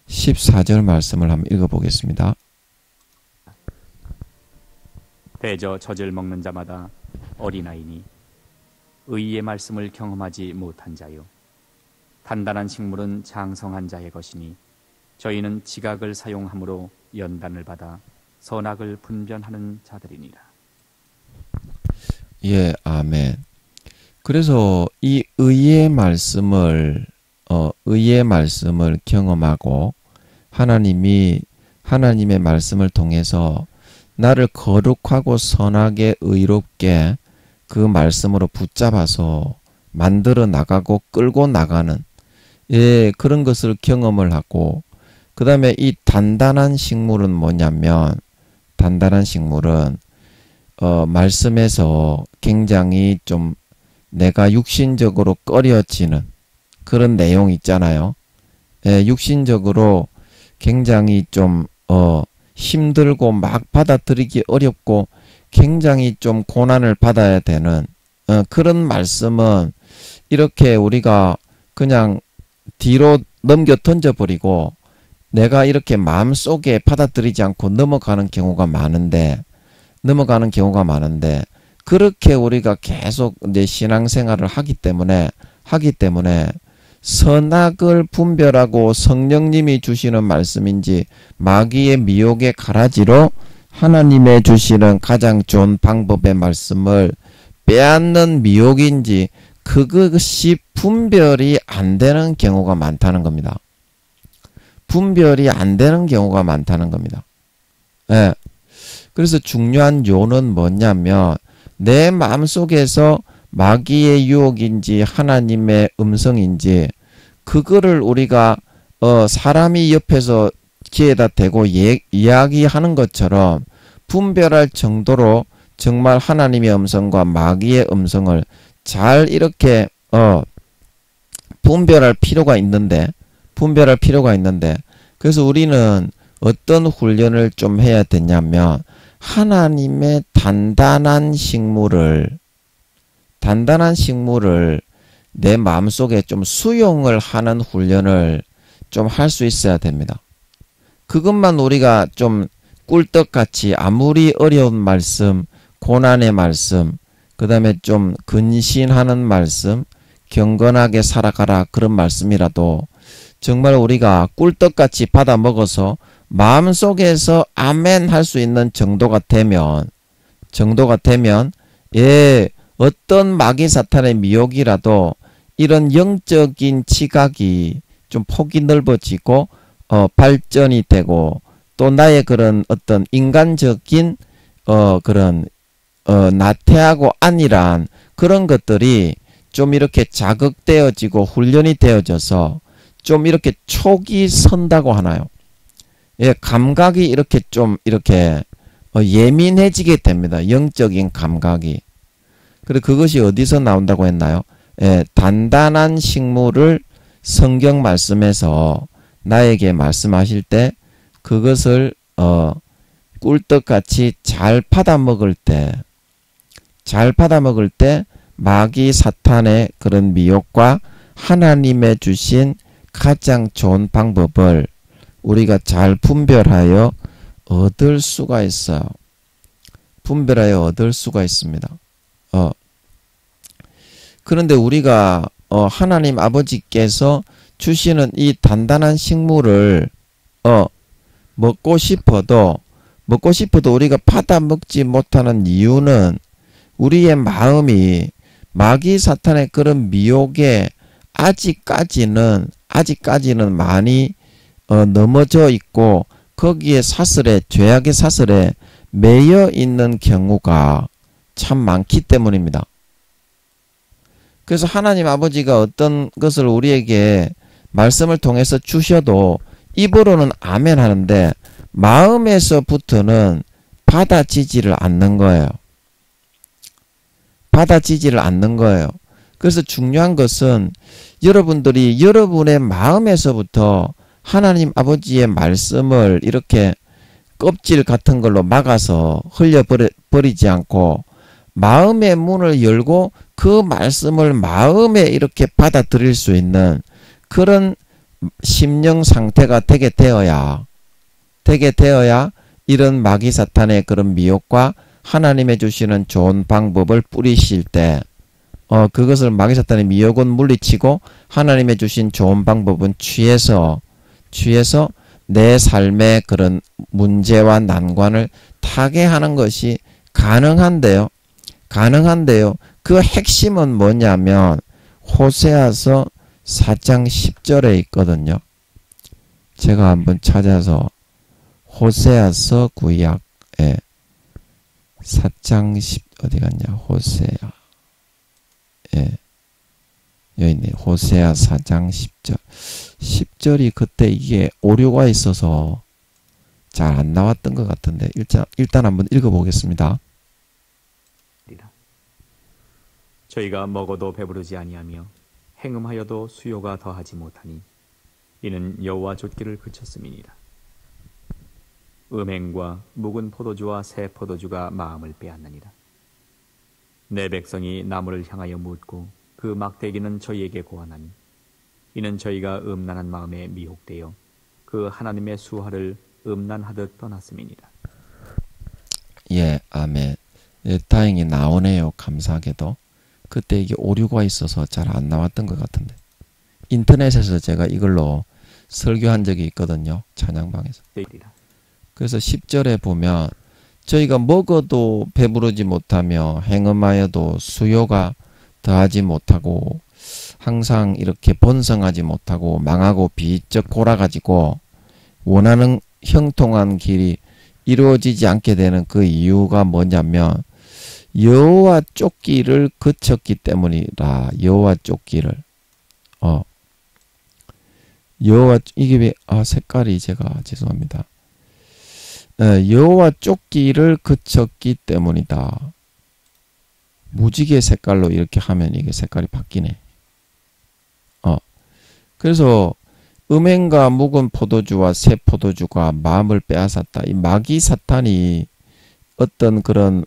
14절 말씀을 한번 읽어보겠습니다. 대저 젖을 먹는 자마다 어린아이니 의의 말씀을 경험하지 못한 자요. 단단한 식물은 장성한 자의 것이니 저희는 지각을 사용함으로 연단을 받아 선악을 분별하는 자들이니라. 예, 아멘. 그래서 이 의의 말씀을 경험하고 하나님의 말씀을 통해서 나를 거룩하고 선하게 의롭게 그 말씀으로 붙잡아서 만들어 나가고 끌고 나가는 그런 것을 경험을 하고 그 다음에 이 단단한 식물은 뭐냐면 말씀에서 굉장히 좀 내가 육신적으로 꺼려지는 그런 내용 있잖아요. 육신적으로 굉장히 좀 힘들고 막 받아들이기 어렵고 굉장히 좀 고난을 받아야 되는 그런 말씀은 이렇게 우리가 그냥 뒤로 넘겨 던져버리고 내가 이렇게 마음속에 받아들이지 않고 넘어가는 경우가 많은데 그렇게 우리가 계속 내 신앙생활을 하기 때문에 선악을 분별하고 성령님이 주시는 말씀인지 마귀의 미혹의 가라지로 하나님의 주시는 가장 좋은 방법의 말씀을 빼앗는 미혹인지 그것이 분별이 안 되는 경우가 많다는 겁니다. 예. 그래서 중요한 요는 뭐냐면 내 마음속에서 마귀의 유혹인지 하나님의 음성인지 그거를 우리가 사람이 옆에서 귀에다 대고 이야기하는 것처럼 분별할 정도로 정말 하나님의 음성과 마귀의 음성을 잘 이렇게 분별할 필요가 있는데 그래서 우리는 어떤 훈련을 좀 해야 되냐면 하나님의 단단한 식물을 내 마음속에 좀 수용을 하는 훈련을 좀 할 수 있어야 됩니다. 그것만 우리가 좀 꿀떡같이 아무리 어려운 말씀, 고난의 말씀, 그 다음에 좀 근신하는 말씀, 경건하게 살아가라 그런 말씀이라도 정말 우리가 꿀떡같이 받아 먹어서 마음속에서 아멘 할 수 있는 정도가 되면 어떤 마귀 사탄의 미혹이라도 이런 영적인 지각이 좀 폭이 넓어지고 발전이 되고 또 나의 그런 어떤 인간적인 그런 나태하고 안일한 그런 것들이 좀 이렇게 자극되어지고 훈련이 되어져서 좀 이렇게 촉이 선다고 하나요? 예, 감각이 이렇게 좀 이렇게 예민해지게 됩니다. 영적인 감각이. 그리고 그것이 어디서 나온다고 했나요? 예, 단단한 식물을 성경 말씀에서 나에게 말씀하실 때 그것을 꿀떡같이 잘 받아먹을 때 마귀 사탄의 그런 미혹과 하나님의 주신 가장 좋은 방법을 우리가 잘 분별하여 얻을 수가 있어요. 분별하여 얻을 수가 있습니다. 그런데 우리가 하나님 아버지께서 주시는 이 단단한 식물을 먹고 싶어도 우리가 받아 먹지 못하는 이유는 우리의 마음이 마귀 사탄의 그런 미혹에 아직까지는 많이 넘어져 있고 거기에 죄악의 사슬에 매여 있는 경우가 참 많기 때문입니다. 그래서 하나님 아버지가 어떤 것을 우리에게 말씀을 통해서 주셔도 입으로는 아멘 하는데 마음에서부터는 받아지지를 않는 거예요. 그래서 중요한 것은 여러분들이 여러분의 마음에서부터 하나님 아버지의 말씀을 이렇게 껍질 같은 걸로 막아서 흘려버리지 않고 마음의 문을 열고 그 말씀을 마음에 이렇게 받아들일 수 있는 그런 심령 상태가 되게 되어야 이런 마귀 사탄의 그런 미혹과 하나님의 주시는 좋은 방법을 뿌리실 때 그것을 마귀 사탄의 미혹은 물리치고 하나님의 주신 좋은 방법은 취해서 내 삶의 그런 문제와 난관을 타개하는 것이 가능한데요. 그 핵심은 뭐냐면 호세아서 4장 10절에 있거든요. 제가 한번 찾아서 호세아서 구약에 4장 10 어디 갔냐? 호세아. 예. 여기 있네. 호세아 4장 10절. 10절이 그때 이게 오류가 있어서 잘 안 나왔던 것 같은데 일단 한번 읽어보겠습니다. 저희가 먹어도 배부르지 아니하며 행음하여도 수요가 더하지 못하니 이는 여호와 좇기를 그쳤음이니라. 음행과 묵은 포도주와 새 포도주가 마음을 빼앗느니라. 내 백성이 나무를 향하여 묻고 그 막대기는 저희에게 고하나니 이는 저희가 음란한 마음에 미혹되어 그 하나님의 수화를 음란하듯 떠났음이니라. 예, 아멘. 예, 다행히 나오네요. 감사하게도. 그때 이게 오류가 있어서 잘 안 나왔던 것 같은데 인터넷에서 제가 이걸로 설교한 적이 있거든요. 찬양방에서. 그래서 10절에 보면 저희가 먹어도 배부르지 못하며 행음하여도 수요가 더하지 못하고 항상 이렇게 번성하지 못하고 망하고 비쩍 골아가지고 원하는 형통한 길이 이루어지지 않게 되는 그 이유가 뭐냐면 여호와 쫓기를 그쳤기 때문이라. 여호와 쫓기를 이게 왜 색깔이 제가 죄송합니다. 여호와 쫓기를 그쳤기 때문이다. 무지개 색깔로 이렇게 하면 이게 색깔이 바뀌네. 그래서 음행과 묵은 포도주와 새 포도주가 마음을 빼앗았다. 이 마귀 사탄이 어떤 그런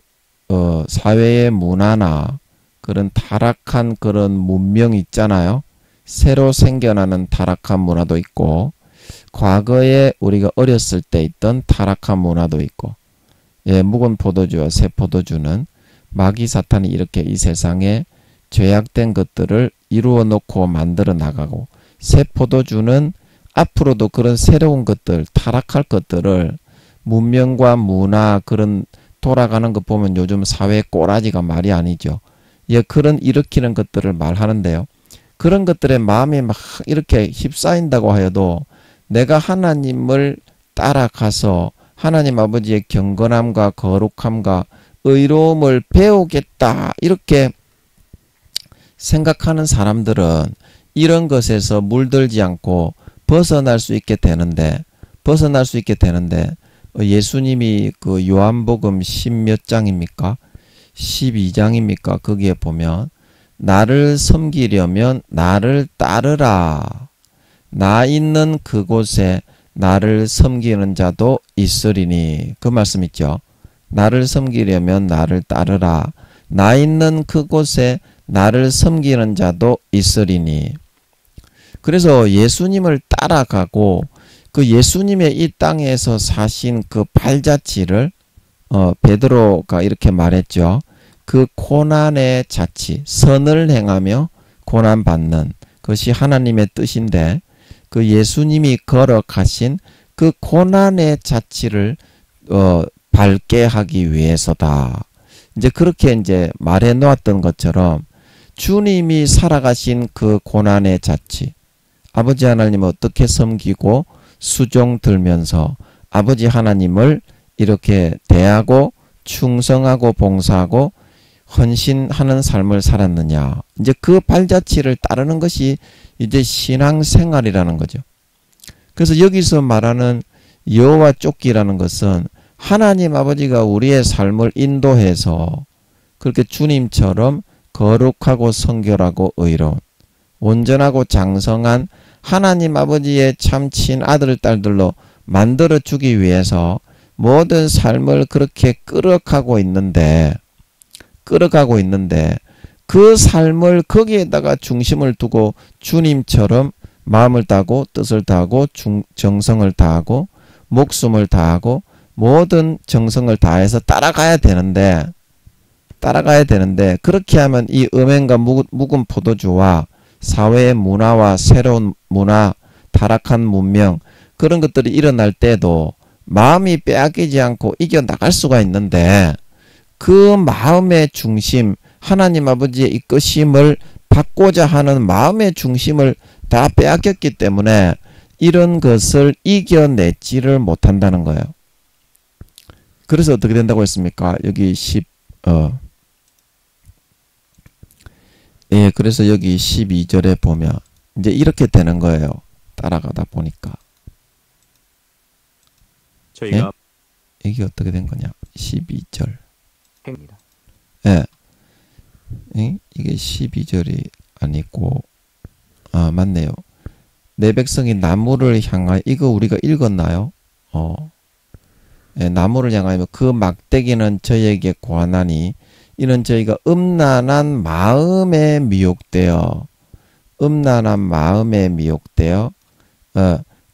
사회의 문화나 그런 타락한 그런 문명이 있잖아요. 새로 생겨나는 타락한 문화도 있고 과거에 우리가 어렸을 때 있던 타락한 문화도 있고 예, 묵은 포도주와 새 포도주는 마귀 사탄이 이렇게 이 세상에 죄악된 것들을 이루어 놓고 만들어 나가고 새 포도주는 앞으로도 그런 새로운 것들, 타락할 것들을 문명과 문화 그런 돌아가는 것 보면 요즘 사회 꼬라지가 말이 아니죠. 예, 그런 일으키는 것들을 말하는데요. 그런 것들에 마음이 막 이렇게 휩싸인다고 하여도 내가 하나님을 따라가서 하나님 아버지의 경건함과 거룩함과 의로움을 배우겠다 이렇게 생각하는 사람들은 이런 것에서 물들지 않고 벗어날 수 있게 되는데 예수님이 그 요한복음 10몇 장입니까? 12장입니까? 거기에 보면 나를 섬기려면 나를 따르라. 나 있는 그곳에 나를 섬기는 자도 있으리니. 그 말씀 있죠. 나를 섬기려면 나를 따르라. 나 있는 그곳에 나를 섬기는 자도 있으리니. 그래서 예수님을 따라가고 그 예수님의 이 땅에서 사신 그 발자취를 베드로가 이렇게 말했죠. 그 고난의 자취, 선을 행하며 고난받는 것이 하나님의 뜻인데 그 예수님이 걸어가신 그 고난의 자취를 밟게 하기 위해서다. 이제 그렇게 이제 말해 놓았던 것처럼 주님이 살아가신 그 고난의 자취, 아버지 하나님을 어떻게 섬기고 수종 들면서 아버지 하나님을 이렇게 대하고 충성하고 봉사하고 헌신하는 삶을 살았느냐. 이제 그 발자취를 따르는 것이 이제 신앙생활이라는 거죠. 그래서 여기서 말하는 여호와 쫓기라는 것은 하나님 아버지가 우리의 삶을 인도해서 그렇게 주님처럼 거룩하고 성결하고 의로운 온전하고 장성한 하나님 아버지의 참 친아들 딸들로 만들어주기 위해서 모든 삶을 그렇게 끌어가고 있는데 그 삶을 거기에다가 중심을 두고 주님처럼 마음을 다하고 뜻을 다하고 정성을 다하고 목숨을 다하고 모든 정성을 다해서 따라가야 되는데 그렇게 하면 이 음행과 묵은 포도주와 사회의 문화와 새로운 문화, 타락한 문명 그런 것들이 일어날 때도 마음이 빼앗기지 않고 이겨나갈 수가 있는데 그 마음의 중심, 하나님 아버지의 이끄심을 받고자 하는 마음의 중심을 다 빼앗겼기 때문에 이런 것을 이겨내지를 못한다는 거예요. 그래서 어떻게 된다고 했습니까? 여기 그래서 여기 12절에 보면 이제 이렇게 되는 거예요. 따라가다 보니까. 저희가 이게 어떻게 된 거냐? 12절. 행입니다. 이게 12절이 아니고 맞네요. 내 백성이 나무를 향하여 이거 우리가 읽었나요? 나무를 향하여 그 막대기는 저에게 고하나니 이는 저희가 음란한 마음에 미혹되어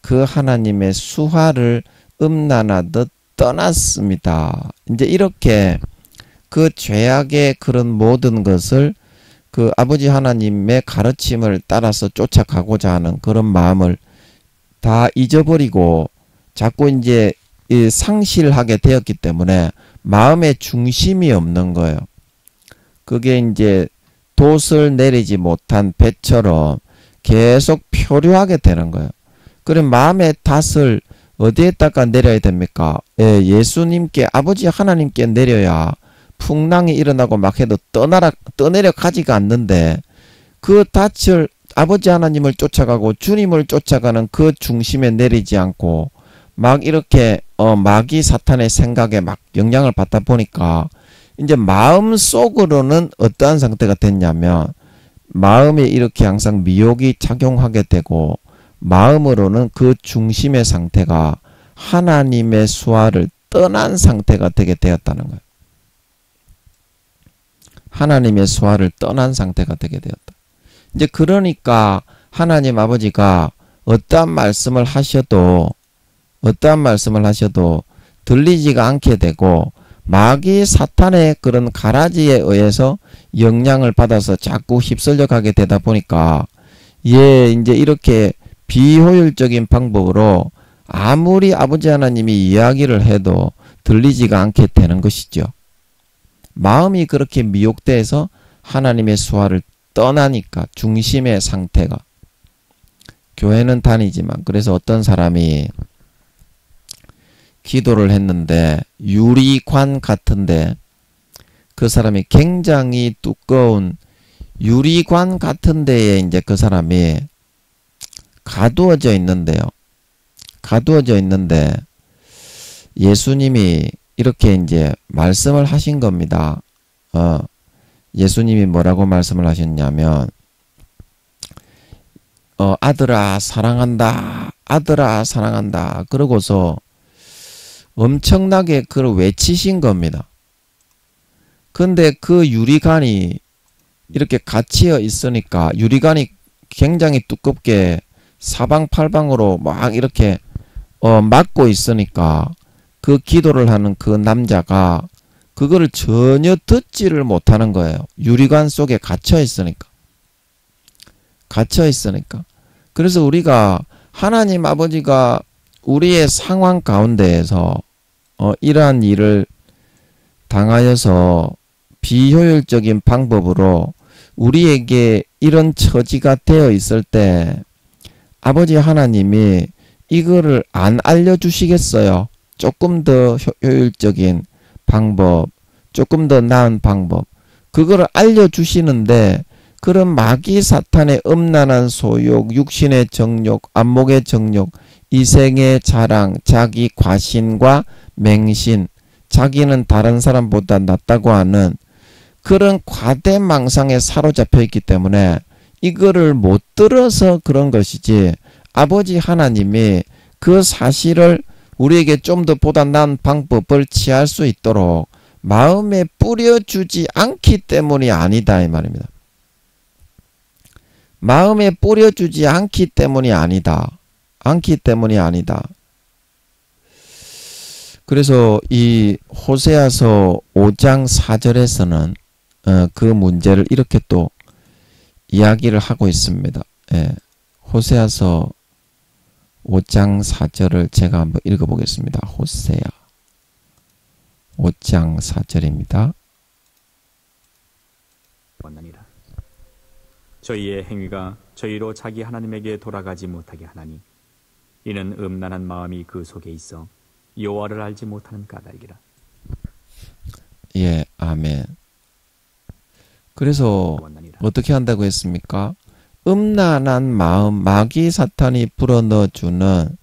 그 하나님의 수화를 음란하듯 떠났습니다. 이제 이렇게 그 죄악의 그런 모든 것을 그 아버지 하나님의 가르침을 따라서 쫓아가고자 하는 그런 마음을 다 잊어버리고 자꾸 이제 상실하게 되었기 때문에 마음의 중심이 없는 거예요. 그게 이제 돛을 내리지 못한 배처럼 계속 표류하게 되는 거예요. 그럼 마음의 탓을 어디에다가 내려야 됩니까? 예수님께 아버지 하나님께 내려야 풍랑이 일어나고 막 해도 떠내려 가지가 않는데 그 닻을 아버지 하나님을 쫓아가고 주님을 쫓아가는 그 중심에 내리지 않고 막 이렇게 마귀 사탄의 생각에 막 영향을 받다 보니까 이제 마음 속으로는 어떠한 상태가 됐냐면 마음에 이렇게 항상 미혹이 작용하게 되고 마음으로는 그 중심의 상태가 하나님의 수화를 떠난 상태가 되게 되었다는 거예요. 하나님의 수화를 떠난 상태가 되게 되었다. 이제 그러니까 하나님 아버지가 어떠한 말씀을 하셔도 들리지가 않게 되고 마귀 사탄의 그런 가라지에 의해서 영향을 받아서 자꾸 휩쓸려 가게 되다 보니까 이제 이렇게 비효율적인 방법으로 아무리 아버지 하나님이 이야기를 해도 들리지가 않게 되는 것이죠. 마음이 그렇게 미혹돼서 하나님의 수화를 떠나니까 중심의 상태가 교회는 다니지만 그래서 어떤 사람이 기도를 했는데 유리관 같은데 그 사람이 굉장히 두꺼운 유리관 같은 데에 이제 그 사람이 가두어져 있는데요. 가두어져 있는데 예수님이 이렇게 이제 말씀을 하신 겁니다. 예수님이 뭐라고 말씀을 하셨냐면 아들아 사랑한다. 아들아 사랑한다. 그러고서 엄청나게 그걸 외치신 겁니다. 근데 그 유리관이 이렇게 갇혀 있으니까 유리관이 굉장히 두껍게 사방팔방으로 막 이렇게 막고 있으니까 그 기도를 하는 그 남자가 그거를 전혀 듣지를 못하는 거예요. 유리관 속에 갇혀 있으니까. 갇혀 있으니까. 그래서 우리가 하나님 아버지가 우리의 상황 가운데에서 이러한 일을 당하여서 비효율적인 방법으로 우리에게 이런 처지가 되어 있을 때 아버지 하나님이 이거를 안 알려주시겠어요? 조금 더 효율적인 방법, 조금 더 나은 방법, 그거를 알려주시는데 그런 마귀 사탄의 음란한 소욕, 육신의 정욕, 안목의 정욕, 이생의 자랑, 자기 과신과 맹신, 자기는 다른 사람보다 낫다고 하는 그런 과대망상에 사로잡혀 있기 때문에 이거를 못 들어서 그런 것이지 아버지 하나님이 그 사실을 우리에게 좀 더 보다 나은 방법을 취할 수 있도록 마음에 뿌려주지 않기 때문이 아니다 이 말입니다. 마음에 뿌려주지 않기 때문이 아니다. 않기 때문이 아니다. 그래서 이 호세아서 5장 4절에서는 그 문제를 이렇게 또 이야기를 하고 있습니다. 예. 호세아서 5장 4절을 제가 한번 읽어보겠습니다. 호세아 5장 4절입니다. 저희의 행위가 저희로 자기 하나님에게 돌아가지 못하게 하나니 이는 음란한 마음이 그 속에 있어 여호와를 알지 못하는 까닭이라. 예, 아멘. 그래서 어떻게 한다고 했습니까? 음란한 마음, 마귀 사탄이 불어넣어주는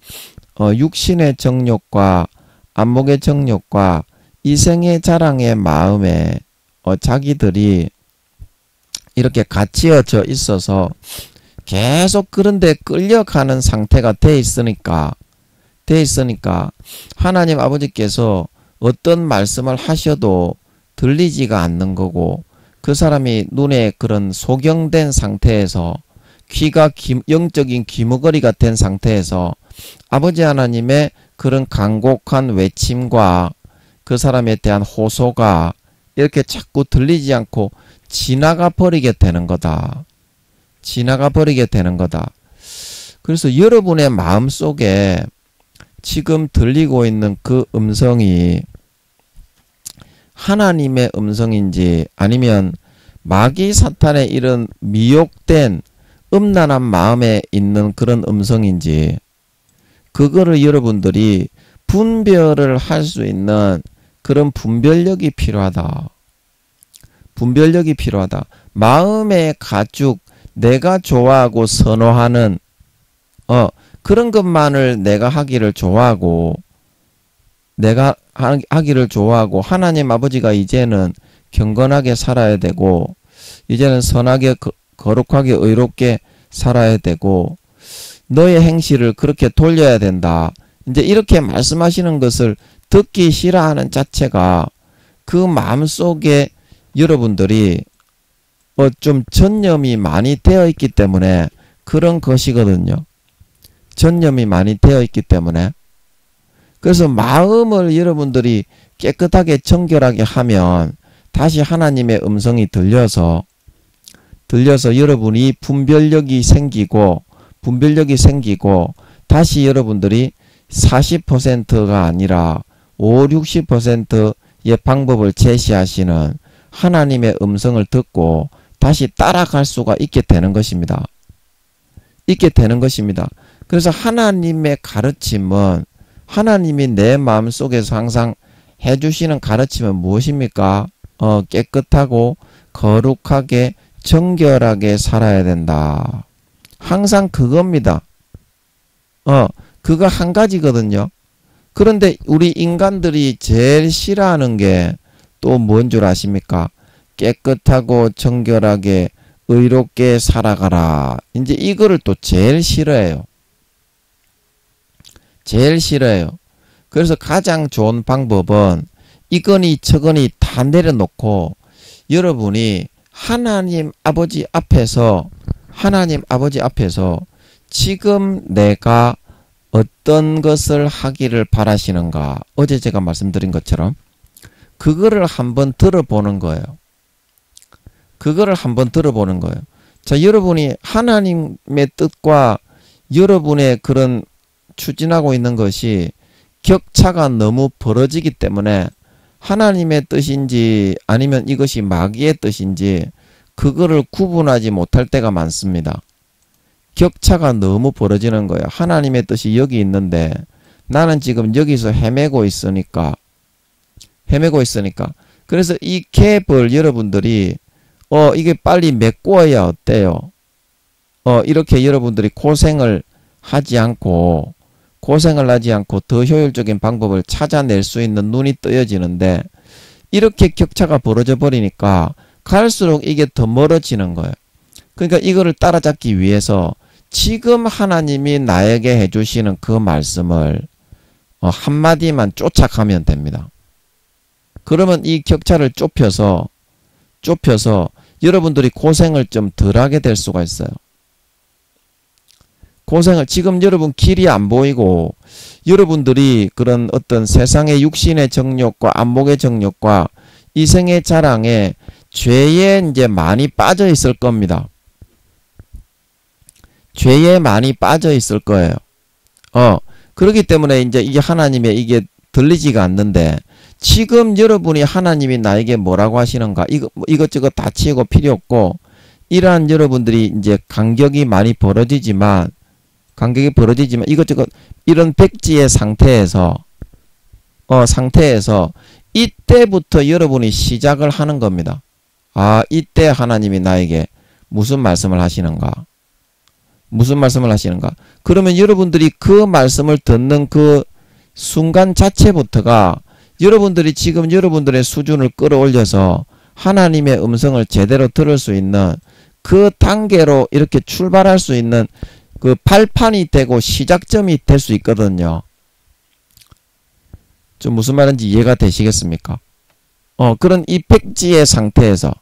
육신의 정욕과 안목의 정욕과 이생의 자랑의 마음에 자기들이 이렇게 갇혀져 있어서 계속 그런데 끌려가는 상태가 돼 있으니까 하나님 아버지께서 어떤 말씀을 하셔도 들리지가 않는 거고 그 사람이 눈에 그런 소경된 상태에서 귀가 영적인 귀머거리가 된 상태에서 아버지 하나님의 그런 간곡한 외침과 그 사람에 대한 호소가 이렇게 자꾸 들리지 않고 지나가 버리게 되는 거다. 지나가 버리게 되는 거다. 그래서 여러분의 마음속에 지금 들리고 있는 그 음성이 하나님의 음성인지 아니면 마귀 사탄의 이런 미혹된 음란한 마음에 있는 그런 음성인지 그거를 여러분들이 분별을 할 수 있는 그런 분별력이 필요하다. 분별력이 필요하다. 마음의 가죽, 내가 좋아하고 선호하는 그런 것만을 내가 하기를 좋아하고 하나님 아버지가 이제는 경건하게 살아야 되고 이제는 선하게 거룩하게 의롭게 살아야 되고 너의 행실을 그렇게 돌려야 된다. 이제 이렇게 말씀하시는 것을 듣기 싫어하는 자체가 그 마음속에 여러분들이 좀 전념이 많이 되어 있기 때문에 그런 것이거든요. 전념이 많이 되어 있기 때문에 그래서 마음을 여러분들이 깨끗하게 정결하게 하면 다시 하나님의 음성이 들려서 여러분이 분별력이 생기고 다시 여러분들이 40%가 아니라 5, 60%의 방법을 제시하시는 하나님의 음성을 듣고 다시 따라갈 수가 있게 되는 것입니다. 그래서 하나님의 가르침은 하나님이 내 마음속에서 항상 해주시는 가르침은 무엇입니까? 깨끗하고 거룩하게 정결하게 살아야 된다. 항상 그겁니다. 그거 한 가지거든요. 그런데 우리 인간들이 제일 싫어하는 게 또 뭔 줄 아십니까? 깨끗하고 정결하게 의롭게 살아가라. 이제 이거를 또 제일 싫어해요. 제일 싫어해요. 그래서 가장 좋은 방법은 이거니 저거니 다 내려놓고 여러분이 하나님 아버지 앞에서 지금 내가 어떤 것을 하기를 바라시는가. 어제 제가 말씀드린 것처럼 그거를 한번 들어보는 거예요. 그거를 한번 들어보는 거예요. 자, 여러분이 하나님의 뜻과 여러분의 그런 추진하고 있는 것이 격차가 너무 벌어지기 때문에 하나님의 뜻인지 아니면 이것이 마귀의 뜻인지 그거를 구분하지 못할 때가 많습니다. 격차가 너무 벌어지는 거예요. 하나님의 뜻이 여기 있는데 나는 지금 여기서 헤매고 있으니까 그래서 이 갭을 여러분들이 이게 빨리 메꿔야 어때요? 이렇게 여러분들이 고생을 하지 않고 더 효율적인 방법을 찾아낼 수 있는 눈이 뜨여지는데 이렇게 격차가 벌어져 버리니까 갈수록 이게 더 멀어지는 거예요. 그러니까 이거를 따라잡기 위해서 지금 하나님이 나에게 해주시는 그 말씀을 한마디만 쫓아가면 됩니다. 그러면 이 격차를 좁혀서 여러분들이 고생을 좀 덜하게 될 수가 있어요. 지금 여러분 길이 안 보이고 여러분들이 그런 어떤 세상의 육신의 정욕과 안목의 정욕과 이생의 자랑에 죄에 이제 많이 빠져 있을 겁니다. 죄에 많이 빠져 있을 거예요. 그렇기 때문에 이제 이게 하나님의 이게 들리지가 않는데 지금 여러분이 하나님이 나에게 뭐라고 하시는가 이것저것 다 치우고 필요 없고 이러한 여러분들이 이제 간격이 벌어지지만 이것저것 이런 백지의 상태에서 이때부터 여러분이 시작을 하는 겁니다. 이때 하나님이 나에게 무슨 말씀을 하시는가? 그러면 여러분들이 그 말씀을 듣는 그 순간 자체부터가 여러분들이 지금 여러분들의 수준을 끌어올려서 하나님의 음성을 제대로 들을 수 있는 그 단계로 이렇게 출발할 수 있는 그 발판이 되고 시작점이 될 수 있거든요. 좀 무슨 말인지 이해가 되시겠습니까? 그런 이 백지의 상태에서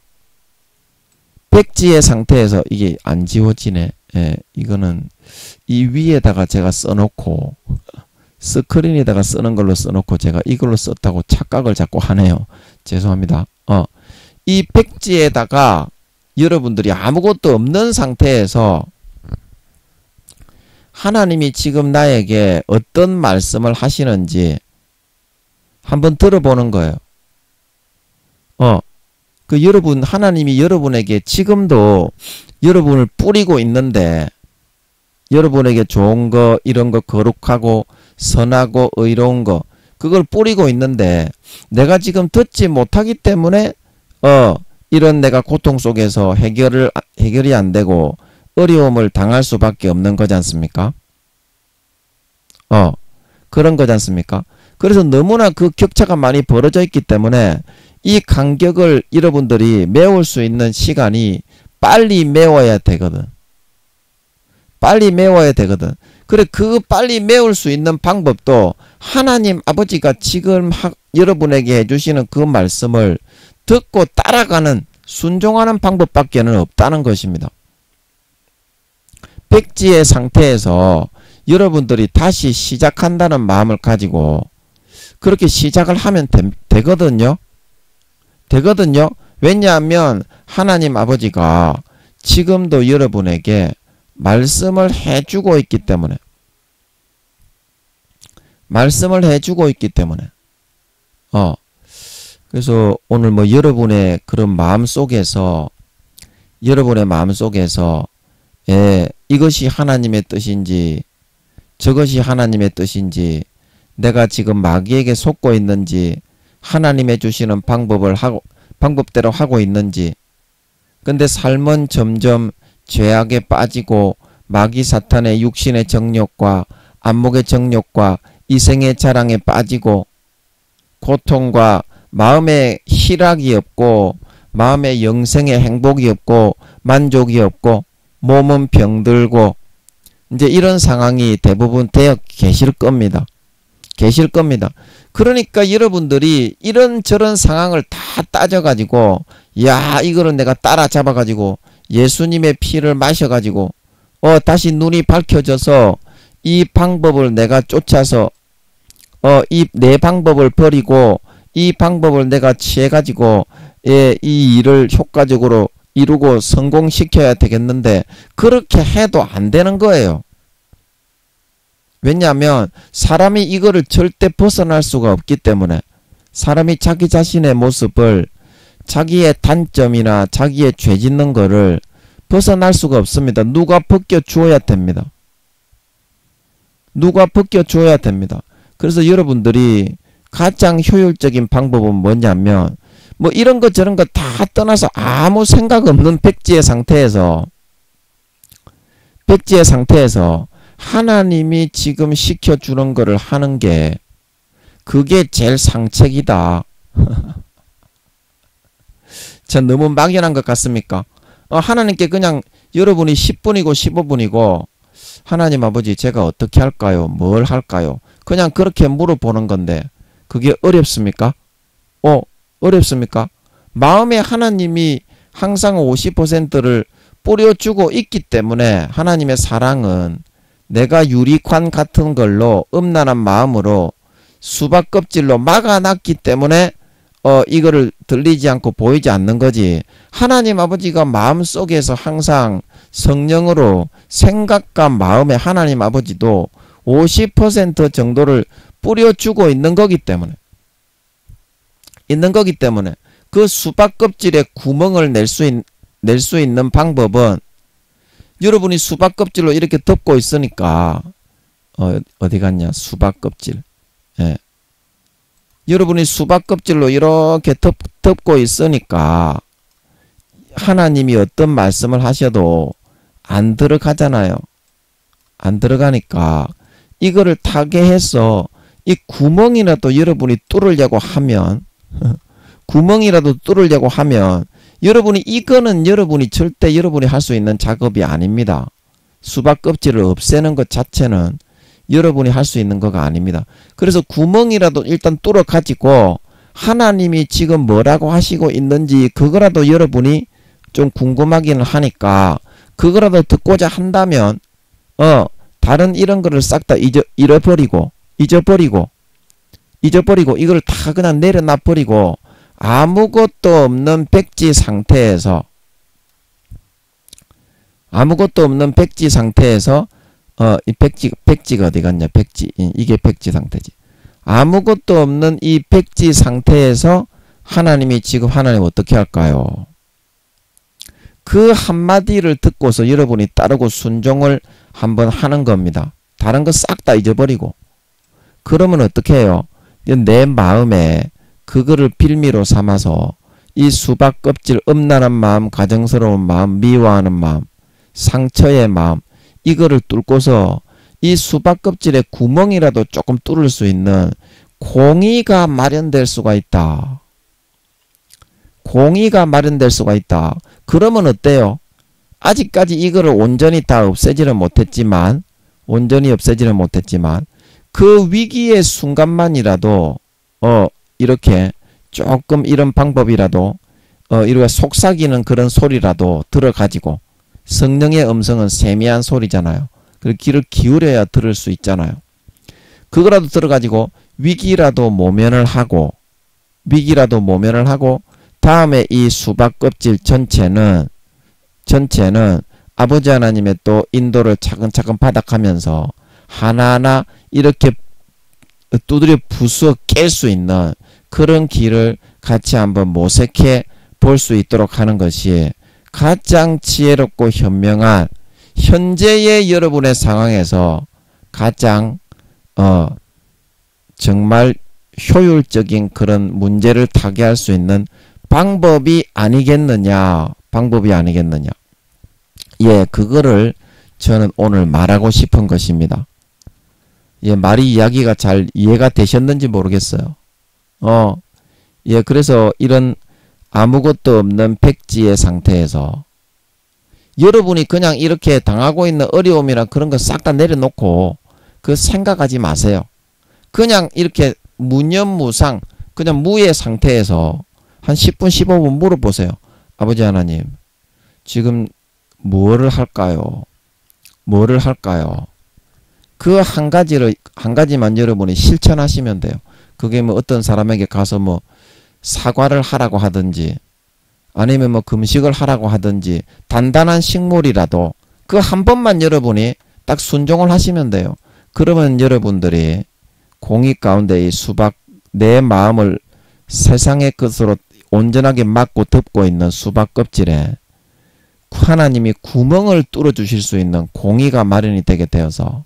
이게 안 지워지네. 예, 이거는 이 위에다가 제가 써놓고 스크린에다가 쓰는 걸로 써놓고 제가 이걸로 썼다고 착각을 자꾸 하네요. 죄송합니다. 이 백지에다가 여러분들이 아무것도 없는 상태에서 하나님이 지금 나에게 어떤 말씀을 하시는지 한번 들어보는 거예요. 여러분, 하나님이 여러분에게 지금도 여러분을 뿌리고 있는데, 여러분에게 좋은 거, 이런 거 거룩하고 선하고 의로운 거, 그걸 뿌리고 있는데, 내가 지금 듣지 못하기 때문에, 이런 내가 고통 속에서 해결이 안 되고, 어려움을 당할 수밖에 없는 거지 않습니까? 그런 거지 않습니까? 그래서 너무나 그 격차가 많이 벌어져 있기 때문에 이 간격을 여러분들이 메울 수 있는 시간이 빨리 메워야 되거든. 그래, 그 빨리 메울 수 있는 방법도 하나님 아버지가 지금 여러분에게 해주시는 그 말씀을 듣고 따라가는, 순종하는 방법밖에는 없다는 것입니다. 백지의 상태에서 여러분들이 다시 시작한다는 마음을 가지고 그렇게 시작을 하면 되거든요. 왜냐하면 하나님 아버지가 지금도 여러분에게 말씀을 해주고 있기 때문에. 그래서 오늘 여러분의 그런 마음 속에서 이것이 하나님의 뜻인지 저것이 하나님의 뜻인지 내가 지금 마귀에게 속고 있는지, 하나님의 주시는 방법대로 하고 있는지. 근데 삶은 점점 죄악에 빠지고 마귀 사탄의 육신의 정욕과 안목의 정욕과 이생의 자랑에 빠지고 고통과 마음의 희락이 없고 마음의 영생의 행복이 없고 만족이 없고 몸은 병들고 이제 이런 상황이 대부분 되어 계실 겁니다. 그러니까 여러분들이 이런저런 상황을 다 따져가지고 야 이거를 내가 따라잡아가지고 예수님의 피를 마셔가지고 다시 눈이 밝혀져서 이 방법을 내가 쫓아서 이 내 방법을 버리고 이 방법을 내가 취해가지고 이 일을 효과적으로 이루고 성공시켜야 되겠는데 그렇게 해도 안 되는 거예요. 왜냐하면 사람이 이거를 절대 벗어날 수가 없기 때문에 사람이 자기 자신의 모습을 자기의 단점이나 자기의 죄 짓는 거를 벗어날 수가 없습니다. 누가 벗겨주어야 됩니다. 그래서 여러분들이 가장 효율적인 방법은 뭐냐면 뭐 이런 거 저런 거 다 떠나서 아무 생각 없는 백지의 상태에서 하나님이 지금 시켜주는 거를 하는 게 그게 제일 상책이다. 전 너무 막연한 것 같습니까? 하나님께 그냥 여러분이 10분이고 15분이고 하나님 아버지 제가 어떻게 할까요? 뭘 할까요? 그냥 그렇게 물어보는 건데 그게 어렵습니까? 어렵습니까? 마음에 하나님이 항상 50%를 뿌려주고 있기 때문에 하나님의 사랑은 내가 유리관 같은 걸로 음란한 마음으로 수박 껍질로 막아놨기 때문에 이거를 들리지 않고 보이지 않는 거지. 하나님 아버지가 마음속에서 항상 성령으로 생각과 마음에 하나님 아버지도 50% 정도를 뿌려주고 있는 거기 때문에 그 수박 껍질에 구멍을 낼 수 있는 방법은 여러분이 수박 껍질로 이렇게 덮고 있으니까 어디 갔냐 수박 껍질. 예. 여러분이 수박 껍질로 이렇게 덮고 있으니까 하나님이 어떤 말씀을 하셔도 안 들어가잖아요. 안 들어가니까 이거를 타게 해서 이 구멍이라도 여러분이 뚫으려고 하면 여러분이 이거는 절대 여러분이 할 수 있는 작업이 아닙니다. 수박 껍질을 없애는 것 자체는 여러분이 할 수 있는 거가 아닙니다. 그래서 구멍이라도 일단 뚫어 가지고 하나님이 지금 뭐라고 하시고 있는지 그거라도 여러분이 좀 궁금하기는 하니까 그거라도 듣고자 한다면 다른 이런 거를 싹 다 잊어버리고 이거를 다 그냥 내려놔 버리고 아무것도 없는 백지 상태에서 이 백지가 어디 갔냐 백지 이게 백지 상태지. 아무것도 없는 이 백지 상태에서 하나님이 지금 하나님 어떻게 할까요? 그 한마디를 듣고서 여러분이 따르고 순종을 한번 하는 겁니다. 다른 거 싹 다 잊어버리고. 그러면 어떻게 해요? 내 마음에 그거를 빌미로 삼아서 이 수박 껍질 음란한 마음, 가정스러운 마음, 미워하는 마음, 상처의 마음 이거를 뚫고서 이 수박 껍질에 구멍이라도 조금 뚫을 수 있는 공의가 마련될 수가 있다. 그러면 어때요? 아직까지 이거를 온전히 다 없애지는 못했지만 그 위기의 순간만이라도 이렇게 조금 이런 방법이라도 이렇게 속삭이는 그런 소리라도 들어가지고 성령의 음성은 세미한 소리잖아요. 그리고 귀를 기울여야 들을 수 있잖아요. 그거라도 들어가지고 위기라도 모면을 하고 다음에 이 수박 껍질 전체는 아버지 하나님의 또 인도를 차근차근 받아가면서 하나하나 이렇게 두드려 부수어 깰 수 있는 그런 길을 같이 한번 모색해 볼 수 있도록 하는 것이 가장 지혜롭고 현명한 현재의 여러분의 상황에서 가장 정말 효율적인 그런 문제를 타개할 수 있는 방법이 아니겠느냐. 방법이 아니겠느냐. 예, 그거를 저는 오늘 말하고 싶은 것입니다. 예, 말이 이야기가 잘 이해가 되셨는지 모르겠어요. 예, 그래서 이런 아무것도 없는 백지의 상태에서 여러분이 그냥 이렇게 당하고 있는 어려움이나 그런 거 싹 다 내려놓고 그 생각하지 마세요. 그냥 이렇게 무념무상 그냥 무의 상태에서 한 10분 15분 물어보세요. 아버지 하나님 지금 뭐를 할까요? 뭐를 할까요? 그 한 가지만 여러분이 실천하시면 돼요. 그게 뭐 어떤 사람에게 가서 뭐 사과를 하라고 하든지 아니면 뭐 금식을 하라고 하든지 단단한 식물이라도 그 한 번만 여러분이 딱 순종을 하시면 돼요. 그러면 여러분들이 공의 가운데 이 수박 내 마음을 세상의 것으로 온전하게 막고 덮고 있는 수박 껍질에 하나님이 구멍을 뚫어 주실 수 있는 공의가 마련이 되게 되어서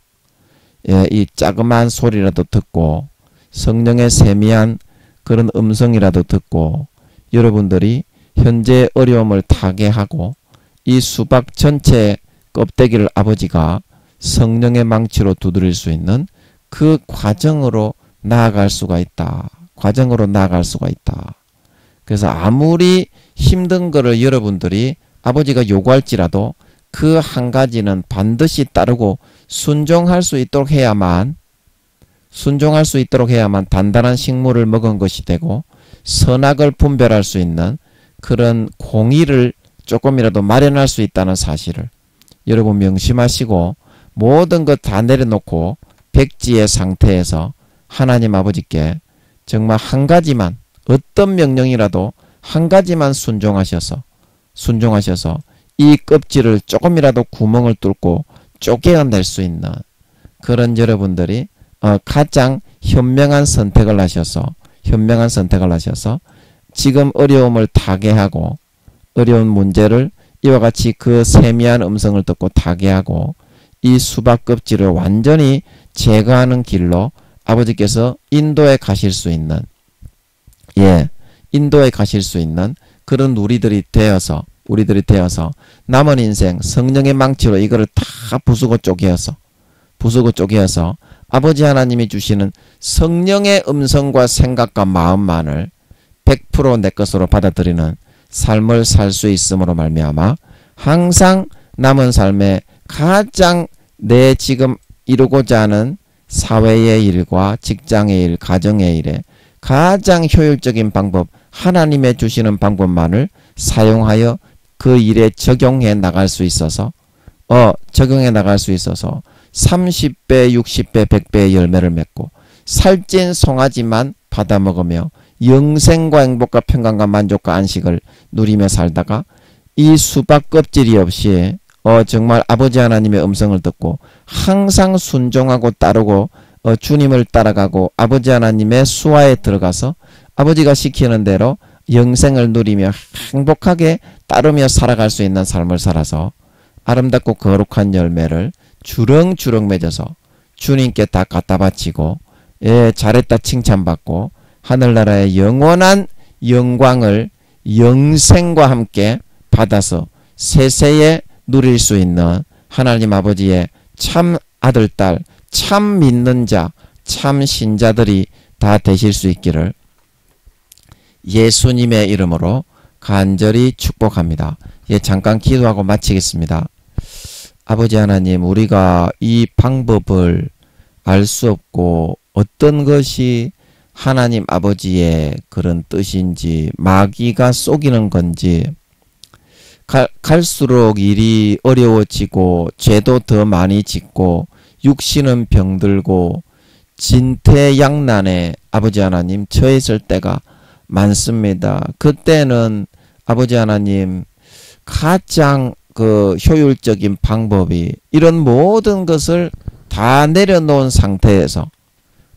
예, 이 자그마한 소리라도 듣고 성령의 세미한 그런 음성이라도 듣고 여러분들이 현재 어려움을 타개하고 이 수박 전체 껍데기를 아버지가 성령의 망치로 두드릴 수 있는 그 과정으로 나아갈 수가 있다. 과정으로 나아갈 수가 있다. 그래서 아무리 힘든 거를 여러분들이 아버지가 요구할지라도 그 한 가지는 반드시 따르고 순종할 수 있도록 해야만 단단한 식물을 먹은 것이 되고 선악을 분별할 수 있는 그런 공의를 조금이라도 마련할 수 있다는 사실을 여러분 명심하시고 모든 것 다 내려놓고 백지의 상태에서 하나님 아버지께 정말 한 가지만 어떤 명령이라도 한 가지만 순종하셔서 이 껍질을 조금이라도 구멍을 뚫고 쪼개어낼 수 있는 그런 여러분들이 가장 현명한 선택을 하셔서 지금 어려움을 타개하고 어려운 문제를 이와 같이 그 세미한 음성을 듣고 타개하고 이 수박 껍질을 완전히 제거하는 길로 아버지께서 인도에 가실 수 있는 그런 우리들이 되어서 남은 인생 성령의 망치로 이거를 다 부수고 쪼개어서 아버지 하나님이 주시는 성령의 음성과 생각과 마음만을 100% 내 것으로 받아들이는 삶을 살 수 있음으로 말미암아 항상 남은 삶에 가장 내 지금 이루고자 하는 사회의 일과 직장의 일, 가정의 일에 가장 효율적인 방법, 하나님의 주시는 방법만을 사용하여 그 일에 적용해 나갈 수 있어서 30배, 60배, 100배의 열매를 맺고 살찐 송아지만 받아먹으며 영생과 행복과 평강과 만족과 안식을 누리며 살다가 이 수박 껍질이 없이 정말 아버지 하나님의 음성을 듣고 항상 순종하고 따르고 주님을 따라가고 아버지 하나님의 수하에 들어가서 아버지가 시키는 대로 영생을 누리며 행복하게 따르며 살아갈 수 있는 삶을 살아서 아름답고 거룩한 열매를 주렁주렁 맺어서 주님께 다 갖다 바치고 잘했다 칭찬받고 하늘나라의 영원한 영광을 영생과 함께 받아서 세세에 누릴 수 있는 하나님 아버지의 참 아들, 딸, 참 믿는 자, 참 신자들이 다 되실 수 있기를 예수님의 이름으로 간절히 축복합니다. 잠깐 기도하고 마치겠습니다. 아버지 하나님, 우리가 이 방법을 알 수 없고 어떤 것이 하나님 아버지의 그런 뜻인지 마귀가 속이는 건지 갈수록 일이 어려워지고 죄도 더 많이 짓고 육신은 병들고 진퇴양난에 아버지 하나님 처했을 때가 많습니다. 그때는 아버지 하나님 가장 그 효율적인 방법이 이런 모든 것을 다 내려놓은 상태에서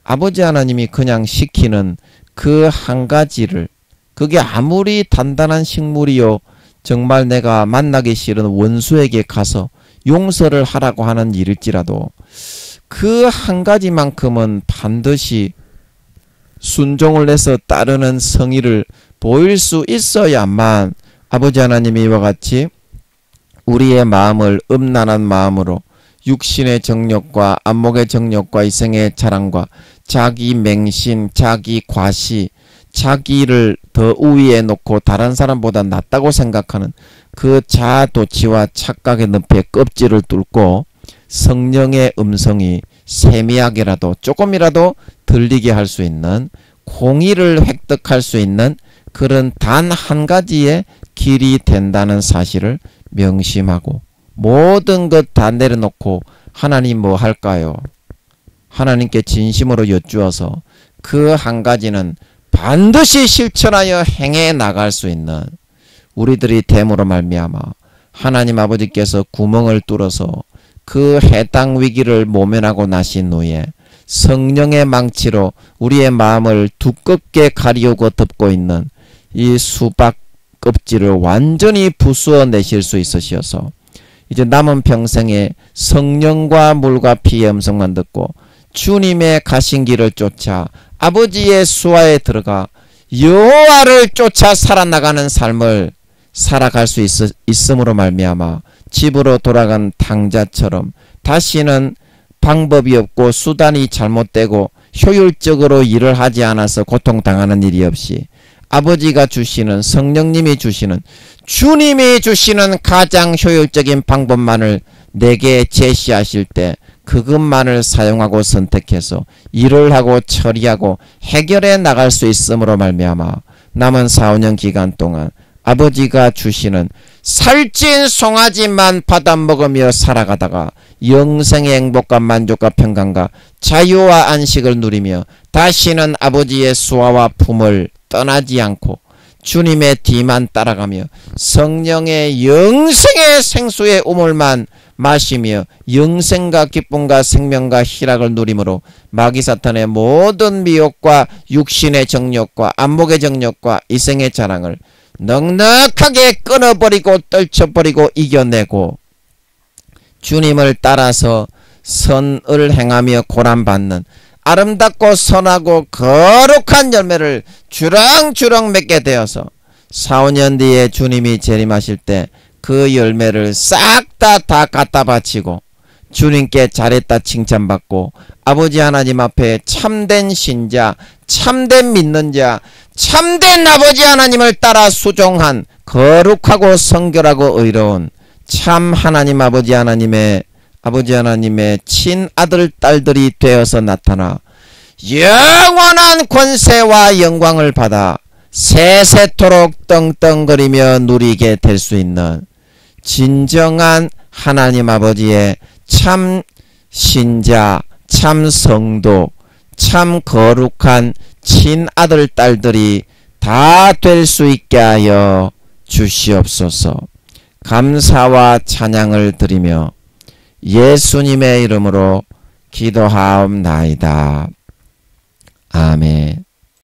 아버지 하나님이 그냥 시키는 그 한 가지를 그게 아무리 단단한 식물이요 정말 내가 만나기 싫은 원수에게 가서 용서를 하라고 하는 일일지라도 그 한 가지만큼은 반드시 순종을 해서 따르는 성의를 보일 수 있어야만 아버지 하나님이 이와 같이 우리의 마음을 음란한 마음으로 육신의 정욕과 안목의 정욕과 이생의 자랑과 자기 맹신, 자기 과시, 자기를 더 우위에 놓고 다른 사람보다 낫다고 생각하는 그 자아도취와 착각의 늪에 껍질을 뚫고 성령의 음성이 세미하게라도 조금이라도 들리게 할 수 있는, 공의를 획득할 수 있는 그런 단 한 가지의 길이 된다는 사실을 명심하고 모든 것 다 내려놓고 하나님 뭐 할까요? 하나님께 진심으로 여쭈어서 그 한 가지는 반드시 실천하여 행해 나갈 수 있는 우리들이 됨으로 말미암아 하나님 아버지께서 구멍을 뚫어서 그 해당 위기를 모면하고 나신 후에 성령의 망치로 우리의 마음을 두껍게 가리우고 덮고 있는 이 수박 껍질을 완전히 부수어 내실 수 있으셔서 이제 남은 평생에 성령과 물과 피의 음성만 듣고 주님의 가신 길을 쫓아 아버지의 수하에 들어가 여호와를 쫓아 살아나가는 삶을 살아갈 수 있음으로 말미암아 집으로 돌아간 탕자처럼 다시는 방법이 없고 수단이 잘못되고 효율적으로 일을 하지 않아서 고통당하는 일이 없이 아버지가 주시는, 성령님이 주시는, 주님이 주시는 가장 효율적인 방법만을 내게 제시하실 때 그것만을 사용하고 선택해서 일을 하고 처리하고 해결해 나갈 수 있음으로 말미암아 남은 4, 5년 기간 동안 아버지가 주시는 살찐 송아지만 받아먹으며 살아가다가 영생의 행복과 만족과 평강과 자유와 안식을 누리며 다시는 아버지의 수하와 품을 떠나지 않고 주님의 뒤만 따라가며 성령의 영생의 생수의 우물만 마시며 영생과 기쁨과 생명과 희락을 누림으로 마귀 사탄의 모든 미혹과 육신의 정욕과 안목의 정욕과 이생의 자랑을 넉넉하게 끊어버리고 떨쳐버리고 이겨내고 주님을 따라서 선을 행하며 고난받는 아름답고 선하고 거룩한 열매를 주렁주렁 맺게 되어서 4, 5년 뒤에 주님이 재림하실 때 그 열매를 싹 다 갖다 바치고 주님께 잘했다 칭찬받고 아버지 하나님 앞에 참된 신자, 참된 믿는 자, 참된 아버지 하나님을 따라 수종한 거룩하고 성결하고 의로운 참 하나님 아버지 하나님의 친아들 딸들이 되어서 나타나 영원한 권세와 영광을 받아 세세토록 떵떵거리며 누리게 될 수 있는 진정한 하나님 아버지의 참 신자, 참 성도, 참 거룩한 친아들 딸들이 다 될 수 있게 하여 주시옵소서. 감사와 찬양을 드리며 예수님의 이름으로 기도하옵나이다. 아멘.